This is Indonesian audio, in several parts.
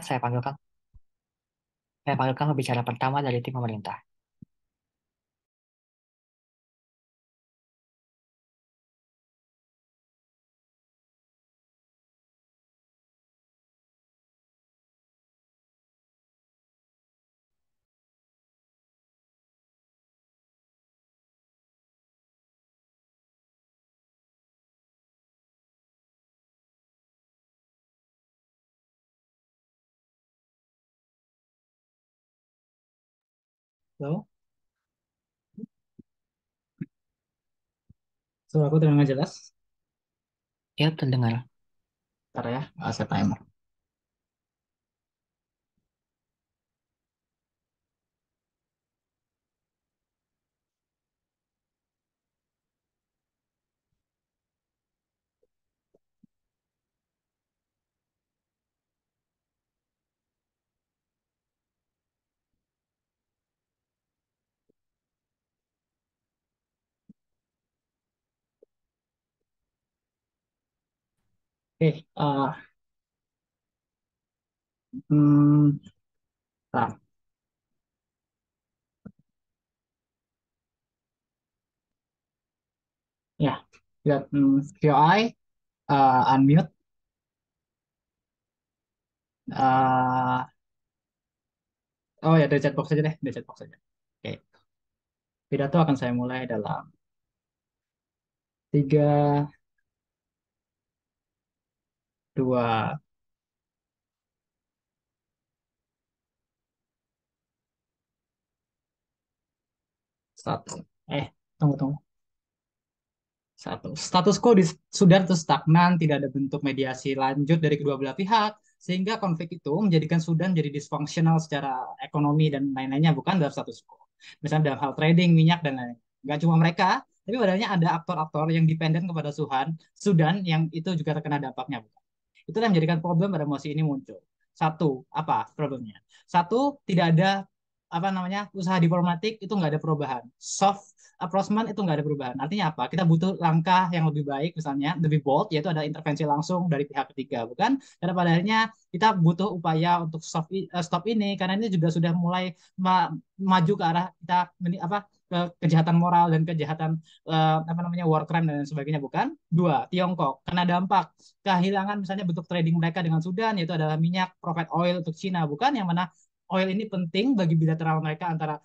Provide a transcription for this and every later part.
Saya panggilkan, saya panggilkan pembicara pertama dari tim pemerintah. Halo, suara aku terdengar jelas? Ya, terdengar. Ntar ya, saya timer. Oke, hmm, tar, ya, lihat QI, unmute, oh ya dari chatbox aja deh, dari chatbox aja. Oke, pidato akan saya mulai dalam 3, 2, 1. Tunggu, tunggu. Satu, status quo di Sudan terus stagnan, tidak ada bentuk mediasi lanjut dari kedua belah pihak, sehingga konflik itu menjadikan Sudan jadi disfungsional secara ekonomi dan lain-lainnya, bukan dalam status quo. Misalnya dalam hal trading, minyak, dan lain-lain. Nggak cuma mereka, tapi padahal ada aktor-aktor yang dependen kepada Sudan yang itu juga terkena dampaknya. Bukan. Itulah yang menjadikan problem pada mosi ini muncul. Satu, apa problemnya? Satu, tidak ada apa namanya usaha diplomatik itu nggak ada perubahan. Soft approachment itu nggak ada perubahan. Artinya apa? Kita butuh langkah yang lebih baik, misalnya lebih bold, yaitu ada intervensi langsung dari pihak ketiga, bukan? Karena pada akhirnya kita butuh upaya untuk stop ini, karena ini juga sudah mulai maju ke arah kita apa ke kejahatan moral dan kejahatan apa namanya war crime dan lain sebagainya, bukan? Dua, Tiongkok kena dampak kehilangan misalnya bentuk trading mereka dengan Sudan, yaitu adalah minyak, profit oil untuk Cina, bukan? Yang mana oil ini penting bagi bilateral mereka antara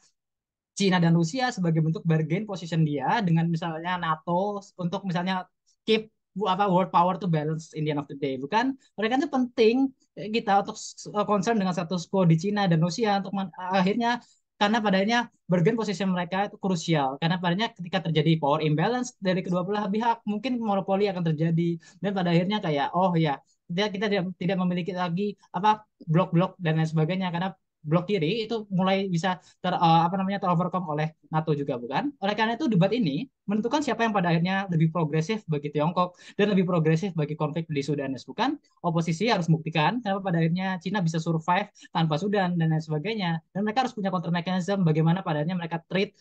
Cina dan Rusia sebagai bentuk bargain position dia dengan misalnya NATO untuk misalnya keep apa world power to balance in the end of the day, bukan? Mereka itu penting kita untuk concern dengan status quo di Cina dan Rusia untuk akhirnya karena padanya bargain position mereka itu krusial karena padanya ketika terjadi power imbalance dari kedua belah pihak mungkin monopoli akan terjadi dan pada akhirnya kayak oh ya kita tidak memiliki lagi apa blok-blok dan lain sebagainya karena blok kiri itu mulai bisa apa namanya terovercome oleh NATO juga, bukan? Oleh karena itu debat ini menentukan siapa yang pada akhirnya lebih progresif bagi Tiongkok dan lebih progresif bagi konflik di Sudan, bukan? Oposisi harus membuktikan kenapa pada akhirnya Cina bisa survive tanpa Sudan dan lain sebagainya, dan mereka harus punya counter mechanism bagaimana pada akhirnya mereka treat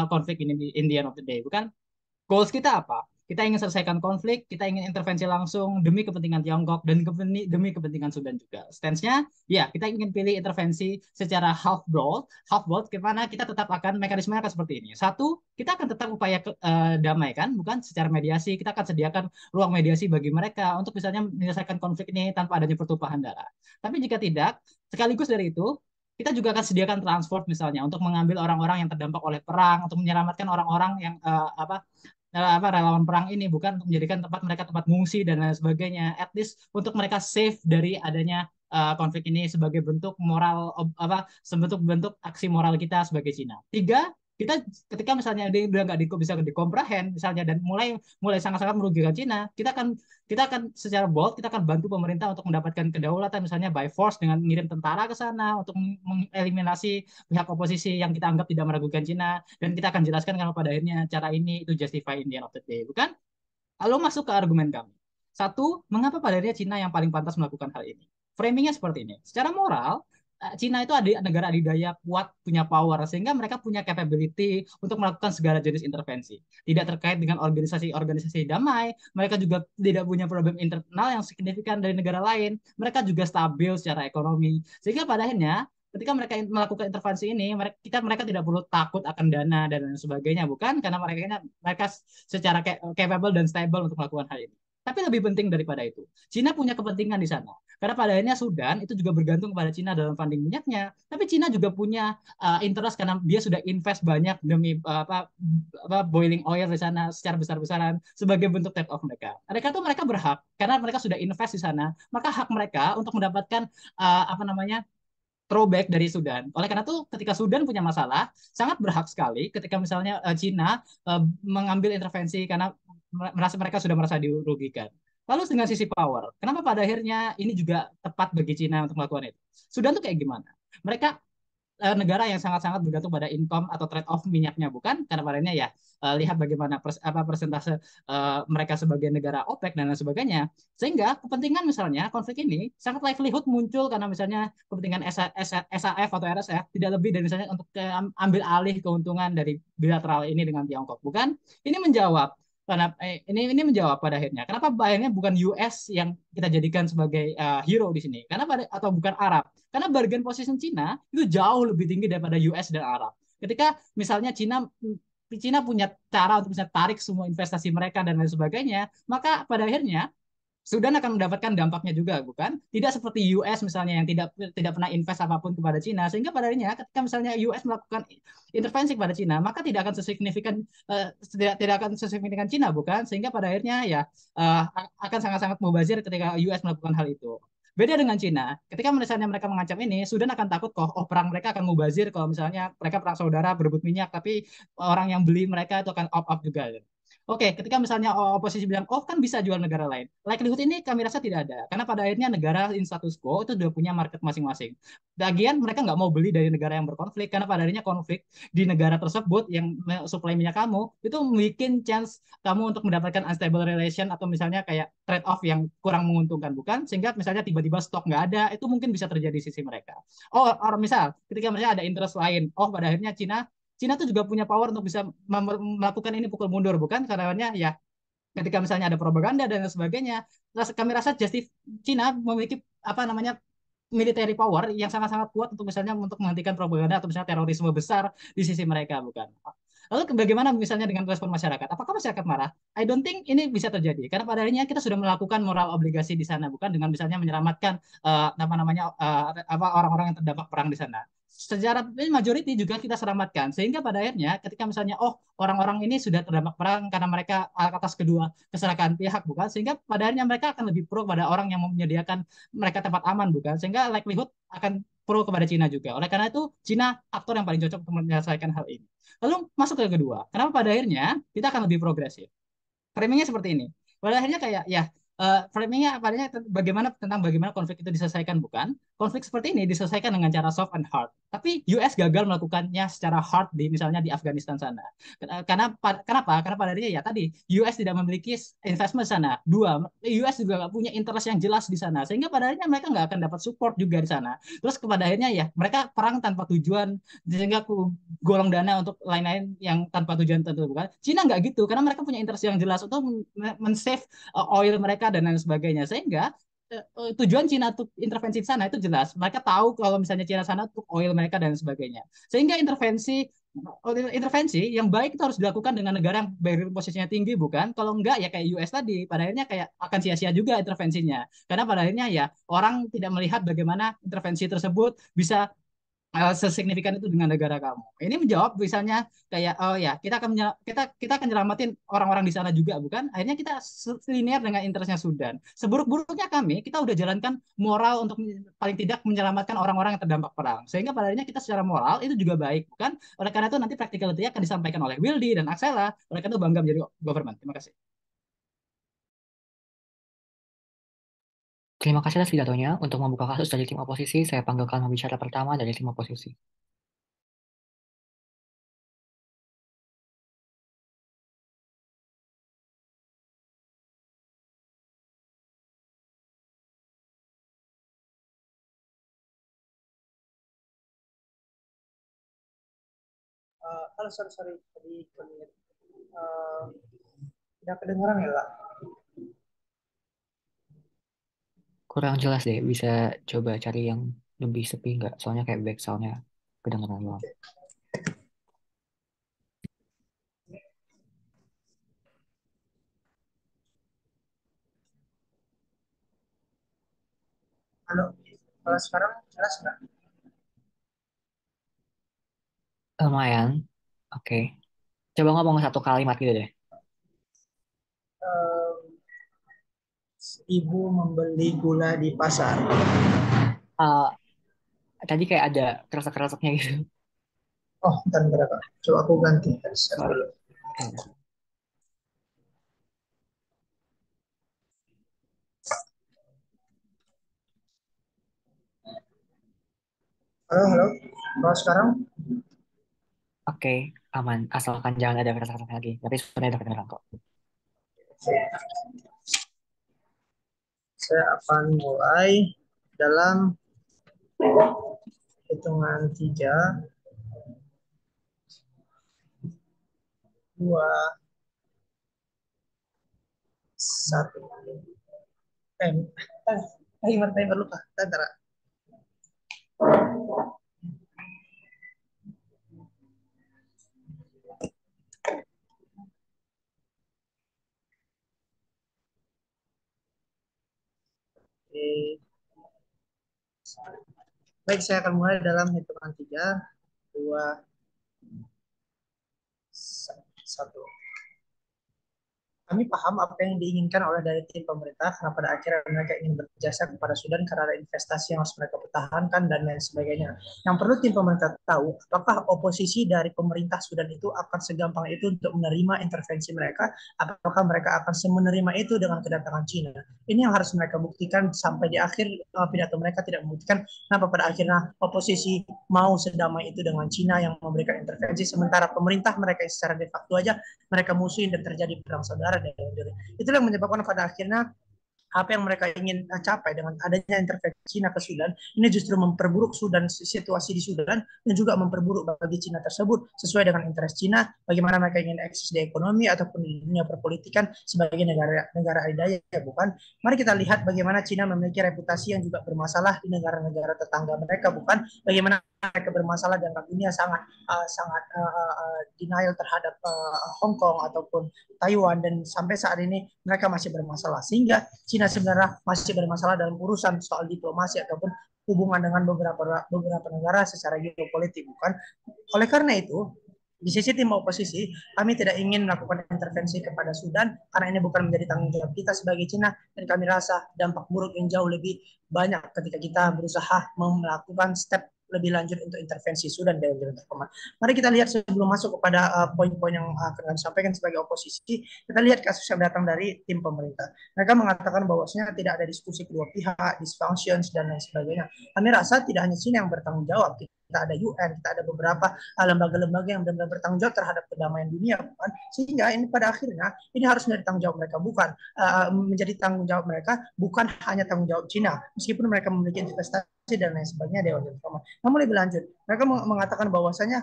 konflik ini in the end of the day, bukan? Goals kita apa? Kita ingin selesaikan konflik, kita ingin intervensi langsung demi kepentingan Tiongkok dan demi kepentingan Sudan juga. Stance-nya, ya kita ingin pilih intervensi secara half broad, kemana kita tetap akan mekanismenya akan seperti ini. Satu, kita akan tetap upaya damai kan, bukan secara mediasi. Kita akan sediakan ruang mediasi bagi mereka untuk misalnya menyelesaikan konflik ini tanpa adanya pertumpahan darah. Tapi jika tidak, sekaligus dari itu, kita juga akan sediakan transport misalnya untuk mengambil orang-orang yang terdampak oleh perang, untuk menyelamatkan orang-orang yang apa relawan perang ini bukan untuk menjadikan tempat mereka tempat mengungsi dan lain sebagainya. At least untuk mereka safe dari adanya konflik ini sebagai bentuk moral apa sebentuk bentuk aksi moral kita sebagai Cina. Tiga, kita ketika misalnya dia udah nggak bisa dikomprehend misalnya dan mulai mulai sangat-sangat merugikan Cina, kita akan secara bold kita akan bantu pemerintah untuk mendapatkan kedaulatan misalnya by force dengan ngirim tentara ke sana untuk mengeliminasi pihak oposisi yang kita anggap tidak meragukan Cina, dan kita akan jelaskan kalau pada akhirnya cara ini itu justify in the end of the day, bukan? Lalu masuk ke argumen kami. Satu, mengapa pada akhirnya Cina yang paling pantas melakukan hal ini? Framingnya seperti ini. Secara moral, Cina itu ada negara adidaya kuat, punya power, sehingga mereka punya capability untuk melakukan segala jenis intervensi. Tidak terkait dengan organisasi-organisasi damai, mereka juga tidak punya problem internal yang signifikan dari negara lain. Mereka juga stabil secara ekonomi. Sehingga pada akhirnya ketika mereka melakukan intervensi ini, mereka tidak perlu takut akan dana dan lain sebagainya, bukan karena mereka secara capable dan stable untuk melakukan hal ini. Tapi lebih penting daripada itu, Cina punya kepentingan di sana. Karena pada akhirnya Sudan itu juga bergantung kepada Cina dalam funding minyaknya. Tapi Cina juga punya interest karena dia sudah invest banyak demi boiling oil di sana secara besar-besaran sebagai bentuk trade off mereka. Mereka berhak karena mereka sudah invest di sana, maka hak mereka untuk mendapatkan apa namanya throwback dari Sudan. Oleh karena itu, ketika Sudan punya masalah, sangat berhak sekali ketika misalnya Cina mengambil intervensi karena mereka sudah merasa dirugikan. Lalu dengan sisi power, kenapa pada akhirnya ini juga tepat bagi Cina untuk melakukan itu? Sudan tuh kayak gimana? Mereka negara yang sangat-sangat bergantung pada income atau trade off minyaknya, bukan karena padanya ya lihat bagaimana persentase mereka sebagai negara OPEC dan lain sebagainya, sehingga kepentingan misalnya konflik ini sangat likelihood muncul karena misalnya kepentingan SAF atau RSF tidak lebih dari misalnya untuk ambil alih keuntungan dari bilateral ini dengan Tiongkok, bukan. Ini menjawab karena ini menjawab pada akhirnya kenapa akhirnya bukan US yang kita jadikan sebagai hero di sini, karena atau bukan Arab, karena bargain position Cina itu jauh lebih tinggi daripada US dan Arab. Ketika misalnya Cina punya cara untuk bisa tarik semua investasi mereka dan lain sebagainya, maka pada akhirnya Sudan akan mendapatkan dampaknya juga, bukan? Tidak seperti US misalnya yang tidak tidak pernah invest apapun kepada Cina, sehingga pada akhirnya ketika misalnya US melakukan intervensi kepada Cina, maka tidak akan sesignifikan Cina, bukan? Sehingga pada akhirnya ya akan sangat-sangat mubazir ketika US melakukan hal itu. Beda dengan Cina, ketika misalnya mereka mengancam ini, Sudan akan takut kok, oh perang mereka akan mubazir kalau misalnya mereka perang saudara berebut minyak, tapi orang yang beli mereka itu akan opt-out juga. Oke, ketika misalnya oposisi bilang, oh kan bisa jual negara lain. Likelihood ini kami rasa tidak ada. Karena pada akhirnya negara in status quo itu sudah punya market masing-masing. Lagian mereka nggak mau beli dari negara yang berkonflik. Karena pada akhirnya konflik di negara tersebut yang supply minyak kamu, itu bikin chance kamu untuk mendapatkan unstable relation atau misalnya kayak trade off yang kurang menguntungkan. Bukan? Sehingga misalnya tiba-tiba stok nggak ada, itu mungkin bisa terjadi di sisi mereka. Oh, orang misal ketika misalnya ada interest lain, oh pada akhirnya Cina Cina tuh juga punya power untuk bisa melakukan ini pukul mundur, bukan? Karena ya ketika misalnya ada propaganda dan lain sebagainya, kami rasa Cina memiliki apa namanya military power yang sangat-sangat kuat untuk misalnya untuk menghentikan propaganda atau misalnya terorisme besar di sisi mereka, bukan? Lalu bagaimana misalnya dengan respon masyarakat? Apakah masyarakat marah? I don't think ini bisa terjadi karena pada akhirnya kita sudah melakukan moral obligasi di sana, bukan dengan misalnya menyelamatkan apa namanya apa orang-orang yang terdampak perang di sana. Secara majority juga kita selamatkan sehingga pada akhirnya ketika misalnya oh orang-orang ini sudah terdampak perang karena mereka atas kedua kesalahan pihak, bukan, sehingga pada akhirnya mereka akan lebih pro pada orang yang menyediakan mereka tempat aman, bukan, sehingga likelihood akan pro kepada Cina juga. Oleh karena itu Cina aktor yang paling cocok untuk menyelesaikan hal ini. Lalu masuk ke kedua, kenapa pada akhirnya kita akan lebih progresif? Framingnya seperti ini. Pada akhirnya kayak ya framingnya padanya bagaimana konflik itu diselesaikan, bukan? Konflik seperti ini diselesaikan dengan cara soft and hard. Tapi US gagal melakukannya secara hard di misalnya di Afghanistan sana. Kenapa? Karena pada akhirnya ya tadi US tidak memiliki investment sana. Dua, US juga nggak punya interest yang jelas di sana. Sehingga pada akhirnya mereka nggak akan dapat support juga di sana. Terus kepada akhirnya ya mereka perang tanpa tujuan sehingga golong dana untuk lain-lain yang tanpa tujuan tertentu, bukan? Cina nggak gitu karena mereka punya interest yang jelas untuk men-save oil mereka dan lain sebagainya, sehingga tujuan Cina untuk intervensi di sana itu jelas. Mereka tahu kalau misalnya Cina sana untuk oil mereka dan sebagainya. Sehingga intervensi yang baik itu harus dilakukan dengan negara yang barrier posisinya tinggi, bukan? Kalau enggak ya kayak US tadi, pada akhirnya kayak akan sia-sia juga intervensinya. Karena pada akhirnya ya orang tidak melihat bagaimana intervensi tersebut bisa sesignifikan itu dengan negara kamu. Ini menjawab misalnya kayak oh ya kita akan nyelamatin orang-orang di sana juga, bukan? Akhirnya kita linear dengan interestnya Sudan. Seburuk-buruknya kami kita udah jalankan moral untuk paling tidak menyelamatkan orang-orang yang terdampak perang. Sehingga pada akhirnya kita secara moral itu juga baik, bukan? Oleh karena itu nanti practicality akan disampaikan oleh Wildy dan Axela. Oleh karena itu bangga menjadi government. Terima kasih. Terima kasih atas pidatonya. Untuk membuka kasus dari tim oposisi, saya panggilkan pembicara pertama dari tim oposisi. Halo, sorry, tadi uh, tidak kedengaran ya lah. Kurang jelas deh, bisa coba cari yang lebih sepi nggak? Soalnya kayak back soundnya kedengeran doang. Oke. Halo, kalau sekarang jelas nggak? Lumayan, oke. Coba ngomong satu kalimat gitu deh. Uh, Ibu membeli gula di pasar. Ah, tadi kayak ada kerasa-kerasanya gitu. Oh, bentar berapa? Coba aku ganti headset dulu. Sorry. Eh, Halo, halo. Kalau sekarang, Oke, aman. Asalkan jangan ada kerasa-kerasanya lagi. Tapi sebenarnya udah kedengeran kok. saya akan mulai dalam hitungan 3, 2, 1. Eh, timer lupa. Bentar. Oke. Baik, saya akan mulai dalam hitungan 3, 2, 1. Kami paham apa yang diinginkan oleh dari tim pemerintah, karena pada akhirnya mereka ingin berjasa kepada Sudan karena ada investasi yang harus mereka pertahankan dan lain sebagainya. Yang perlu tim pemerintah tahu, apakah oposisi dari pemerintah Sudan itu akan segampang itu untuk menerima intervensi mereka, apakah mereka akan semenerima itu dengan kedatangan Cina. Ini yang harus mereka buktikan sampai di akhir pidato mereka tidak membuktikan kenapa pada akhirnya oposisi mau sedamai itu dengan Cina yang memberikan intervensi, sementara pemerintah mereka secara de facto aja mereka musuhin dan terjadi perang saudara dan itulah yang menyebabkan pada akhirnya apa yang mereka ingin capai dengan adanya intervensi Cina ke Sudan ini justru memperburuk Sudan, situasi di Sudan, dan juga memperburuk bagi Cina tersebut sesuai dengan interest Cina bagaimana mereka ingin eksis di ekonomi ataupun di dunia perpolitikan sebagai negara adidaya, bukan. Mari kita lihat bagaimana Cina memiliki reputasi yang juga bermasalah di negara-negara tetangga mereka, bukan. Bagaimana mereka bermasalah dan dunia sangat denial terhadap Hong Kong ataupun Taiwan, dan sampai saat ini mereka masih bermasalah, sehingga Cina sebenarnya masih bermasalah dalam urusan soal diplomasi ataupun hubungan dengan beberapa negara secara geopolitik, bukan. Oleh karena itu, di sisi tim oposisi, kami tidak ingin melakukan intervensi kepada Sudan karena ini bukan menjadi tanggung jawab kita sebagai Cina, dan kami rasa dampak buruk yang jauh lebih banyak ketika kita berusaha melakukan step lebih lanjut untuk intervensi Sudan dan Jerman. Mari kita lihat sebelum masuk kepada poin-poin yang akan kami sampaikan sebagai oposisi, kita lihat kasus yang datang dari tim pemerintah. Mereka mengatakan bahwasanya tidak ada diskusi kedua pihak, dysfunctions dan lain sebagainya. Kami rasa tidak hanya China yang bertanggung jawab, kita ada UN, kita ada beberapa lembaga-lembaga yang benar-benar bertanggung jawab terhadap perdamaian dunia, bukan? Sehingga ini pada akhirnya ini harus menjadi tanggung jawab mereka, bukan menjadi tanggung jawab mereka, bukan hanya tanggung jawab China, meskipun mereka memiliki investasi dan lain sebagainya Dewan Bersama. Namun lebih lanjut, mereka mengatakan bahwasanya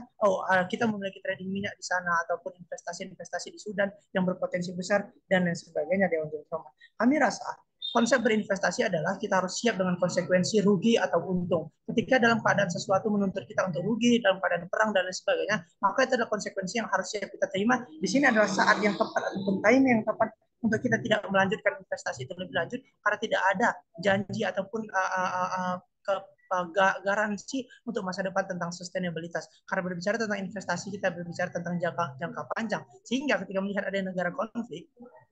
kita memiliki trading minyak di sana ataupun investasi-investasi di Sudan yang berpotensi besar dan lain sebagainya Dewan Bersama. Kami rasa konsep berinvestasi adalah kita harus siap dengan konsekuensi rugi atau untung. Ketika dalam keadaan sesuatu menuntut kita untuk rugi, dalam keadaan perang dan lain sebagainya, maka itu adalah konsekuensi yang harus siap kita terima. Di sini adalah saat yang tepat ataupun time yang tepat untuk kita tidak melanjutkan investasi itu lebih lanjut karena tidak ada janji ataupun ke garansi untuk masa depan tentang sustainabilitas. Karena berbicara tentang investasi, kita berbicara tentang jangka panjang. Sehingga ketika melihat ada negara konflik,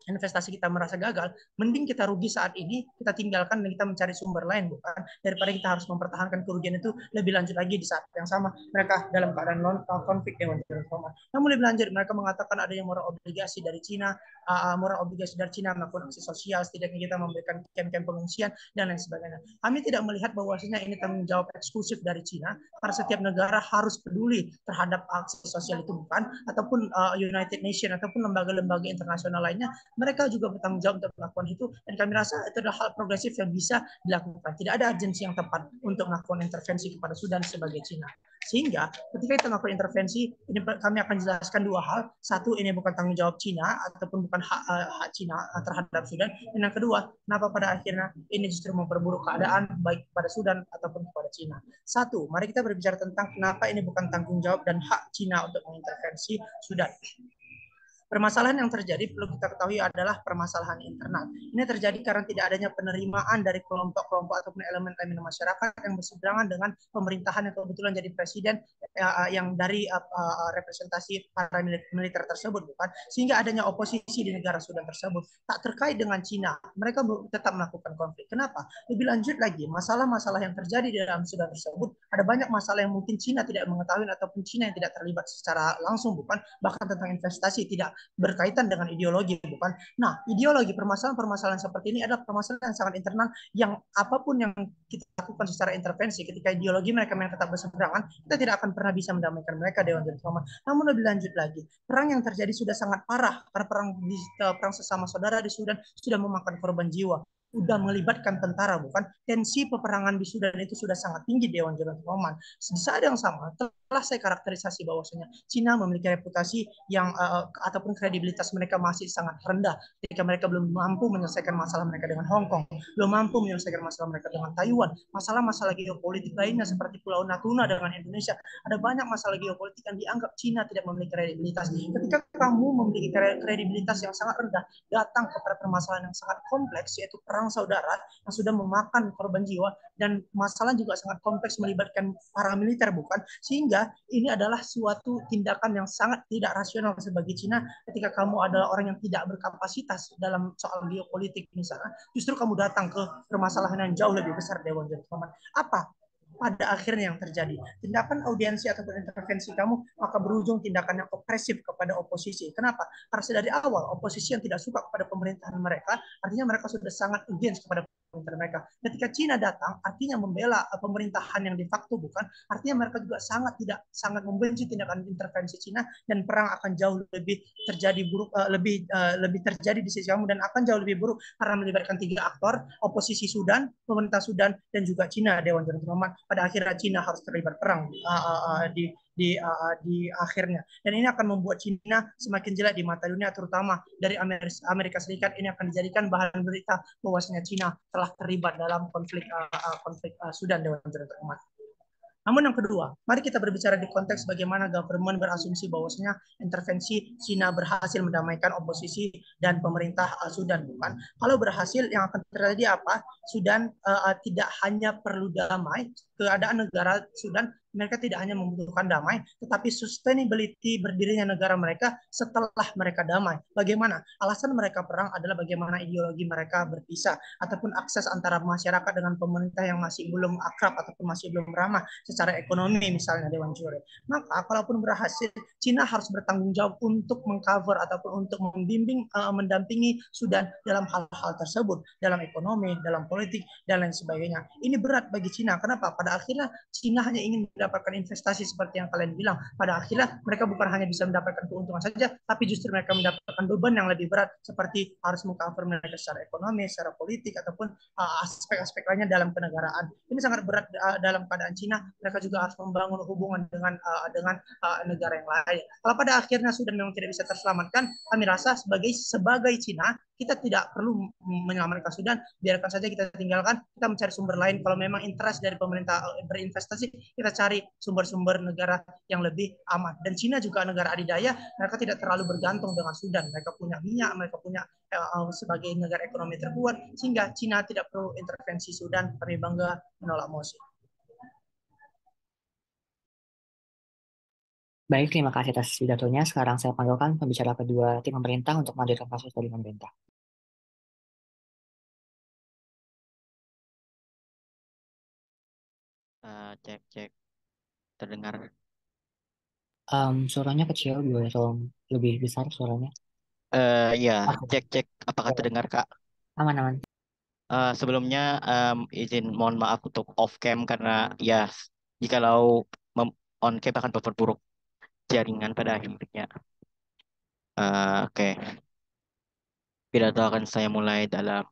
investasi kita merasa gagal, mending kita rugi saat ini, kita tinggalkan dan kita mencari sumber lain, bukan, daripada kita harus mempertahankan kerugian itu lebih lanjut lagi di saat yang sama mereka dalam keadaan konflik dengan Jerman. Namun lebih lanjut, mereka mengatakan ada yang moral obligasi dari Cina, melakukan aksi sosial, setidaknya kita memberikan camp-camp pengungsian dan lain sebagainya. Kami tidak melihat bahwasanya ini tanggung jawab eksklusif dari Cina, karena setiap negara harus peduli terhadap aksi sosial itu, bukan, ataupun United Nations ataupun lembaga-lembaga internasional lainnya, mereka juga bertanggung jawab untuk melakukan itu, dan kami rasa itu adalah hal progresif yang bisa dilakukan. Tidak ada urgensi yang tepat untuk melakukan intervensi kepada Sudan sebagai Cina. Sehingga ketika kita melakukan intervensi, ini kami akan jelaskan dua hal. Satu, ini bukan tanggung jawab Cina ataupun bukan hak Cina terhadap Sudan. Dan yang kedua, kenapa pada akhirnya ini justru memperburuk keadaan baik kepada Sudan ataupun kepada Cina. Satu, mari kita berbicara tentang kenapa ini bukan tanggung jawab dan hak Cina untuk mengintervensi Sudan. Permasalahan yang terjadi perlu kita ketahui adalah permasalahan internal. Ini terjadi karena tidak adanya penerimaan dari kelompok-kelompok ataupun elemen-elemen masyarakat yang berseberangan dengan pemerintahan yang kebetulan jadi presiden yang dari representasi para militer tersebut, bukan? Sehingga adanya oposisi di negara Sudan tersebut tak terkait dengan Cina. Mereka tetap melakukan konflik. Kenapa? Lebih lanjut lagi, masalah-masalah yang terjadi di dalam Sudan tersebut, ada banyak masalah yang mungkin Cina tidak mengetahui ataupun Cina yang tidak terlibat secara langsung, bukan? Bahkan tentang investasi tidak berkaitan dengan ideologi, bukan? Nah, ideologi permasalahan-permasalahan seperti ini adalah permasalahan yang sangat internal yang apapun yang kita lakukan secara intervensi ketika ideologi mereka yang tetap berseberangan, kita tidak akan pernah bisa mendamaikan mereka, Dewan Gentleman. Namun lebih lanjut lagi, perang yang terjadi sudah sangat parah karena perang sesama saudara di Sudan sudah memakan korban jiwa, sudah melibatkan tentara, bukan? Tensi peperangan di Sudan itu sudah sangat tinggi, Dewan Gentleman. Di saat yang sama telah saya karakterisasi bahwasanya Cina memiliki reputasi yang ataupun kredibilitas mereka masih sangat rendah ketika mereka belum mampu menyelesaikan masalah mereka dengan Hong Kong, belum mampu menyelesaikan masalah mereka dengan Taiwan, masalah-masalah geopolitik lainnya seperti Pulau Natuna dengan Indonesia. Ada banyak masalah geopolitik yang dianggap Cina tidak memiliki kredibilitas. Ketika kamu memiliki kredibilitas yang sangat rendah, datang kepada permasalahan yang sangat kompleks, yaitu perang saudara yang sudah memakan korban jiwa, dan masalah juga sangat kompleks melibatkan para militer, bukan? Sehingga ini adalah suatu tindakan yang sangat tidak rasional sebagai Cina ketika kamu adalah orang yang tidak berkapasitas dalam soal geopolitik misalnya, justru kamu datang ke permasalahan yang jauh lebih besar, Dewan Gentleman. Apa pada akhirnya yang terjadi? Tindakan audiensi ataupun intervensi kamu maka berujung tindakan yang opresif kepada oposisi. Kenapa? Karena dari awal oposisi yang tidak suka kepada pemerintahan mereka, artinya mereka sudah sangat against kepada pemerintahan mereka. Ketika Cina datang, artinya membela pemerintahan yang de facto, bukan? Artinya mereka juga sangat membenci tindakan intervensi Cina, dan perang akan jauh lebih terjadi buruk, lebih terjadi di sisi kamu, dan akan jauh lebih buruk karena melibatkan tiga aktor: oposisi Sudan, pemerintah Sudan, dan juga Cina, Dewan Gentleman. Pada akhirnya Cina harus terlibat perang di akhirnya, dan ini akan membuat Cina semakin jelek di mata dunia, terutama dari Amerika Serikat. Ini akan dijadikan bahan berita bahwasanya Cina telah terlibat dalam konflik Sudan, Dewan Gentleman. Namun yang kedua, mari kita berbicara di konteks bagaimana government berasumsi bahwasanya intervensi Cina berhasil mendamaikan oposisi dan pemerintah Sudan, bukan? Kalau berhasil, yang akan terjadi apa? Sudan tidak hanya perlu damai, keadaan negara Sudan, mereka tidak hanya membutuhkan damai, tetapi sustainability berdirinya negara mereka setelah mereka damai. Bagaimana? Alasan mereka perang adalah bagaimana ideologi mereka berpisah, ataupun akses antara masyarakat dengan pemerintah yang masih belum akrab ataupun masih belum ramah secara ekonomi, misalnya, Dewan Jure. Maka kalaupun berhasil, Cina harus bertanggung jawab untuk mengcover ataupun untuk membimbing, mendampingi Sudan dalam hal-hal tersebut, dalam ekonomi, dalam politik, dan lain sebagainya. Ini berat bagi Cina. Kenapa? Pada akhirnya Cina hanya ingin mendapatkan investasi seperti yang kalian bilang. Pada akhirnya mereka bukan hanya bisa mendapatkan keuntungan saja, tapi justru mereka mendapatkan beban yang lebih berat, seperti harus mengcover mereka secara ekonomi, secara politik, ataupun aspek-aspek lainnya dalam kenegaraan. Ini sangat berat dalam keadaan Cina. Mereka juga harus membangun hubungan dengan negara yang lain. Kalau pada akhirnya Sudan memang tidak bisa terselamatkan, kami rasa sebagai Cina, kita tidak perlu menyelamatkan Sudan, biarkan saja kita tinggalkan, kita mencari sumber lain. Kalau memang interest dari pemerintah berinvestasi, kita cari sumber-sumber negara yang lebih aman. Dan Cina juga negara adidaya, mereka tidak terlalu bergantung dengan Sudan. Mereka punya minyak, mereka punya sebagai negara ekonomi terkuat, sehingga Cina tidak perlu intervensi Sudan. Kami bangga menolak Mosi. Baik, terima kasih atas pidatonya. Sekarang saya panggilkan pembicara kedua tim pemerintah untuk melanjutkan kasus dari pemerintah. Cek cek terdengar. Suaranya kecil, boleh tolong lebih besar suaranya? Ya, Oke, cek cek apakah terdengar Kak? aman-aman. Sebelumnya izin mohon maaf untuk off cam karena ya jikalau on cam akan memperburuk jaringan pada akhirnya. Oke, pidato akan saya mulai dalam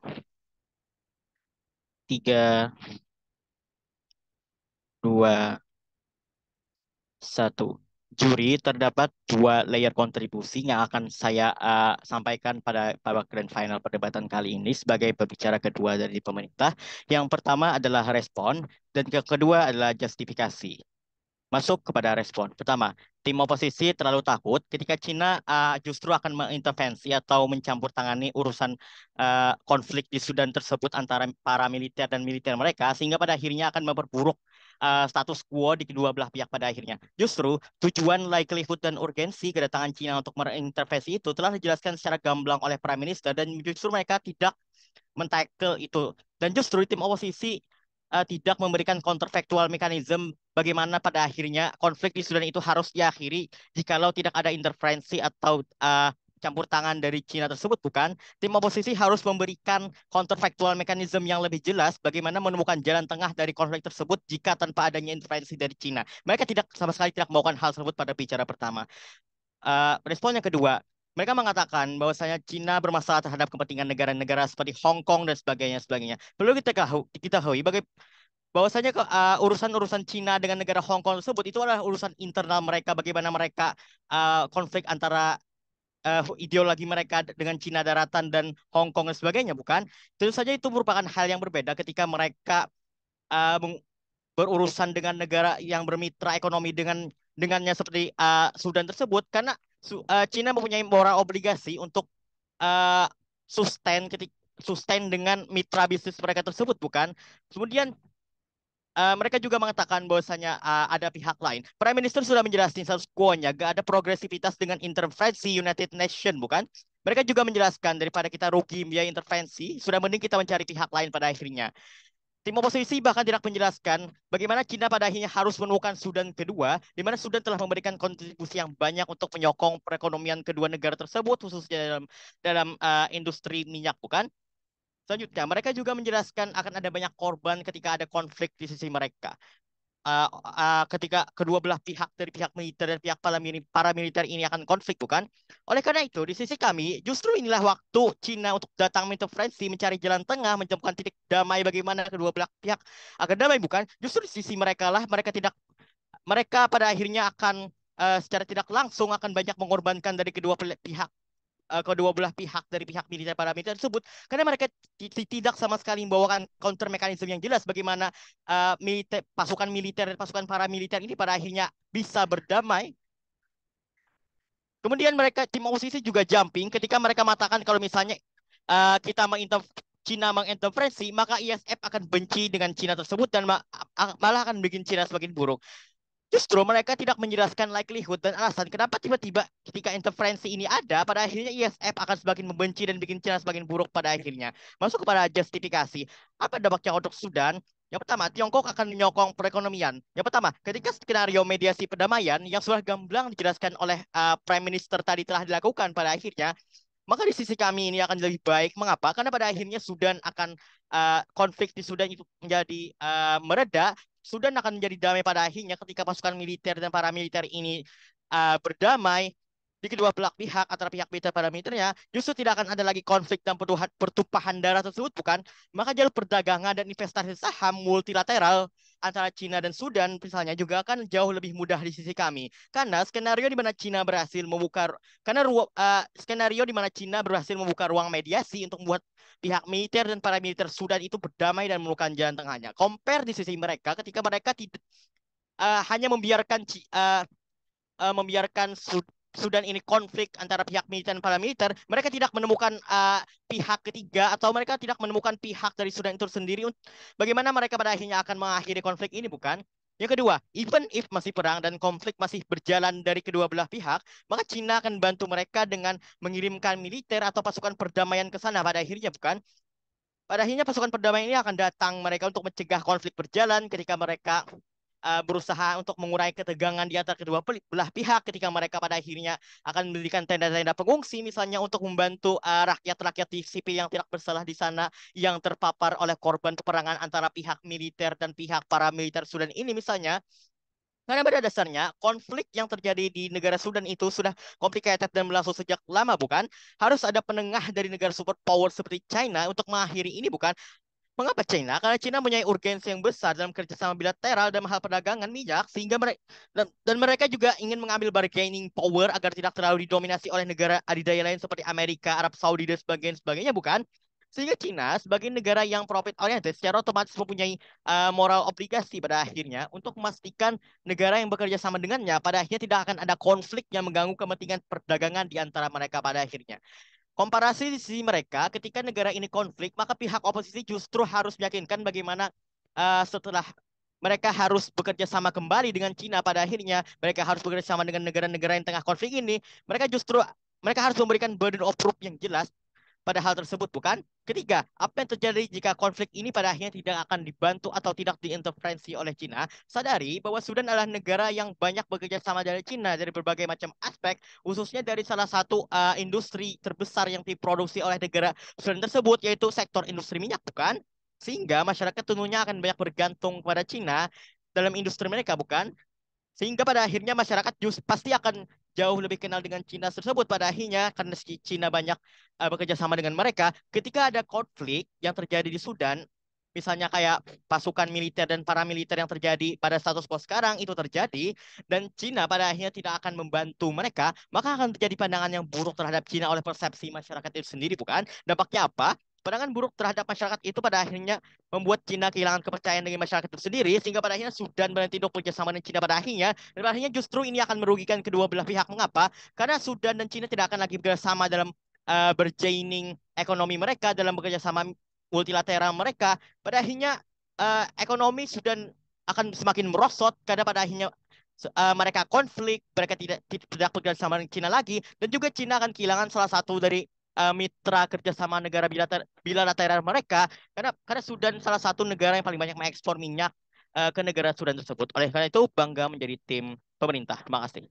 3, 2, satu juri, terdapat dua layer kontribusi yang akan saya sampaikan pada grand final perdebatan kali ini sebagai pembicara kedua dari pemerintah. Yang pertama adalah respon dan yang kedua adalah justifikasi. Masuk kepada respon. Pertama, tim oposisi terlalu takut ketika Cina justru akan mengintervensi atau mencampur tangani urusan konflik di Sudan tersebut antara para militer dan militer mereka, sehingga pada akhirnya akan memperburuk status quo di kedua belah pihak pada akhirnya. Justru tujuan, likelihood, dan urgensi kedatangan Cina untuk mengintervensi itu telah dijelaskan secara gamblang oleh Prime Minister, dan justru mereka tidak mentackle itu. Dan justru tim oposisi tidak memberikan counterfactual mekanisme bagaimana pada akhirnya konflik di Sudan itu harus diakhiri jikalau tidak ada intervensi atau campur tangan dari Cina tersebut, bukan? Tim oposisi harus memberikan counterfactual mekanisme yang lebih jelas bagaimana menemukan jalan tengah dari konflik tersebut jika tanpa adanya intervensi dari Cina. Mereka tidak sama sekali tidak melakukan hal tersebut pada bicara pertama. Respon yang kedua, mereka mengatakan bahwasanya Cina bermasalah terhadap kepentingan negara-negara seperti Hong Kong dan sebagainya. Perlu kita ketahui bahwasanya urusan-urusan Cina dengan negara Hong Kong tersebut itu adalah urusan internal mereka, bagaimana mereka konflik antara ideologi mereka dengan Cina daratan dan Hong Kong dan sebagainya, bukan? Tentu saja itu merupakan hal yang berbeda ketika mereka uh, berurusan dengan negara yang bermitra ekonomi dengannya seperti Sudan tersebut, karena Cina mempunyai moral obligasi untuk uh, sustain dengan mitra bisnis mereka tersebut, bukan? Kemudian mereka juga mengatakan bahwasanya ada pihak lain. Prime Minister sudah menjelaskan status quo-nya, gak ada progresivitas dengan intervensi United Nations, bukan? Mereka juga menjelaskan daripada kita rugi biaya intervensi, sudah mending kita mencari pihak lain pada akhirnya. Tim oposisi bahkan tidak menjelaskan bagaimana Cina pada akhirnya harus menemukan Sudan kedua, di mana Sudan telah memberikan kontribusi yang banyak untuk menyokong perekonomian kedua negara tersebut, khususnya dalam industri minyak, bukan? Selanjutnya, mereka juga menjelaskan akan ada banyak korban ketika ada konflik di sisi mereka. Ketika kedua belah pihak dari pihak militer dan pihak paramiliter ini akan konflik, bukan? Oleh karena itu, di sisi kami, justru inilah waktu Cina untuk datang mengintervensi, mencari jalan tengah, menemukan titik damai bagaimana kedua belah pihak agar damai, bukan? Justru di sisi mereka lah, mereka pada akhirnya akan secara tidak langsung akan banyak mengorbankan dari kedua belah pihak dari pihak militer paramiliter tersebut, karena mereka tidak sama sekali membawakan counter mekanisme yang jelas bagaimana pasukan militer dan pasukan paramiliter ini pada akhirnya bisa berdamai. Kemudian tim oposisi juga jumping ketika mereka mengatakan kalau misalnya Cina mengintervensi, maka ISF akan benci dengan Cina tersebut dan malah akan bikin Cina semakin buruk. Justru mereka tidak menjelaskan likelihood dan alasan kenapa tiba-tiba ketika interferensi ini ada, pada akhirnya ISF akan semakin membenci dan bikin China semakin buruk pada akhirnya. Masuk kepada justifikasi. Apa dampaknya untuk Sudan? Yang pertama, Tiongkok akan menyokong perekonomian. Yang pertama, ketika skenario mediasi perdamaian yang sudah gamblang dijelaskan oleh Prime Minister tadi telah dilakukan pada akhirnya, maka di sisi kami ini akan lebih baik. Mengapa? Karena pada akhirnya Sudan akan konflik di Sudan itu menjadi mereda. Sudan akan menjadi damai pada akhirnya ketika pasukan militer dan paramiliter ini berdamai di kedua belah pihak antara pihak militer dan paramiliternya, justru tidak akan ada lagi konflik dan pertumpahan darah tersebut, bukan? Maka jalur perdagangan dan investasi saham multilateral antara Cina dan Sudan misalnya juga akan jauh lebih mudah di sisi kami. Karena skenario di mana Cina berhasil membuka ruang mediasi untuk membuat pihak militer dan paramiliter Sudan itu berdamai dan menemukan jalan tengahnya. Compare di sisi mereka ketika mereka tidak hanya membiarkan Sudan ini konflik antara pihak militer dan paramiliter, mereka tidak menemukan pihak ketiga atau mereka tidak menemukan pihak dari Sudan itu sendiri. Bagaimana mereka pada akhirnya akan mengakhiri konflik ini, bukan? Yang kedua, even if masih perang dan konflik masih berjalan dari kedua belah pihak, maka Cina akan bantu mereka dengan mengirimkan militer atau pasukan perdamaian ke sana pada akhirnya, bukan? Pada akhirnya pasukan perdamaian ini akan datang mereka untuk mencegah konflik berjalan ketika mereka berusaha untuk mengurangi ketegangan di antara kedua belah pihak ketika mereka pada akhirnya akan mendirikan tenda-tenda pengungsi misalnya untuk membantu rakyat-rakyat sipil yang tidak bersalah di sana yang terpapar oleh korban peperangan antara pihak militer dan pihak paramiliter Sudan ini misalnya. Karena pada dasarnya konflik yang terjadi di negara Sudan itu sudah complicated dan berlangsung sejak lama, bukan? Harus ada penengah dari negara superpower seperti China untuk mengakhiri ini, bukan? Mengapa China? Karena China mempunyai urgensi yang besar dalam kerjasama bilateral dalam hal perdagangan minyak, sehingga mereka dan mereka juga ingin mengambil bargaining power agar tidak terlalu didominasi oleh negara adidaya lain seperti Amerika, Arab Saudi dan sebagainya, bukan? Sehingga China sebagai negara yang profit oriented secara otomatis mempunyai moral obligasi pada akhirnya untuk memastikan negara yang bekerja sama dengannya pada akhirnya tidak akan ada konflik yang mengganggu kepentingan perdagangan di antara mereka pada akhirnya. Komparasi di sisi mereka, ketika negara ini konflik, maka pihak oposisi justru harus meyakinkan bagaimana setelah mereka harus bekerja sama kembali dengan Cina pada akhirnya, mereka harus bekerja sama dengan negara-negara yang tengah konflik ini, mereka harus memberikan burden of proof yang jelas pada hal tersebut, bukan? Ketiga, apa yang terjadi jika konflik ini pada akhirnya tidak akan dibantu atau tidak diintervensi oleh Cina? Sadari bahwa Sudan adalah negara yang banyak bekerja sama dari Cina dari berbagai macam aspek, khususnya dari salah satu industri terbesar yang diproduksi oleh negara Sudan tersebut, yaitu sektor industri minyak, bukan? Sehingga masyarakat tentunya akan banyak bergantung pada Cina dalam industri mereka, bukan? Sehingga pada akhirnya masyarakat pasti akan jauh lebih kenal dengan Cina tersebut pada akhirnya karena Cina banyak bekerja sama dengan mereka. Ketika ada konflik yang terjadi di Sudan, misalnya kayak pasukan militer dan paramiliter yang terjadi pada status quo sekarang itu terjadi, dan Cina pada akhirnya tidak akan membantu mereka, maka akan terjadi pandangan yang buruk terhadap Cina oleh persepsi masyarakat itu sendiri, bukan? Dampaknya apa? Pandangan buruk terhadap masyarakat itu pada akhirnya membuat Cina kehilangan kepercayaan dengan masyarakat itu sendiri, sehingga pada akhirnya Sudan berhenti untuk bekerjasama dengan Cina pada akhirnya, dan pada akhirnya justru ini akan merugikan kedua belah pihak. Mengapa? Karena Sudan dan Cina tidak akan lagi bekerjasama dalam bergaining ekonomi mereka, dalam bekerjasama multilateral mereka. Pada akhirnya ekonomi Sudan akan semakin merosot karena pada akhirnya mereka konflik, mereka tidak bekerjasama dengan Cina lagi, dan juga Cina akan kehilangan salah satu dari mitra kerjasama negara bilateral mereka karena Sudan salah satu negara yang paling banyak mengekspor minyak ke negara Sudan tersebut. Oleh karena itu bangga menjadi tim pemerintah. Terima kasih.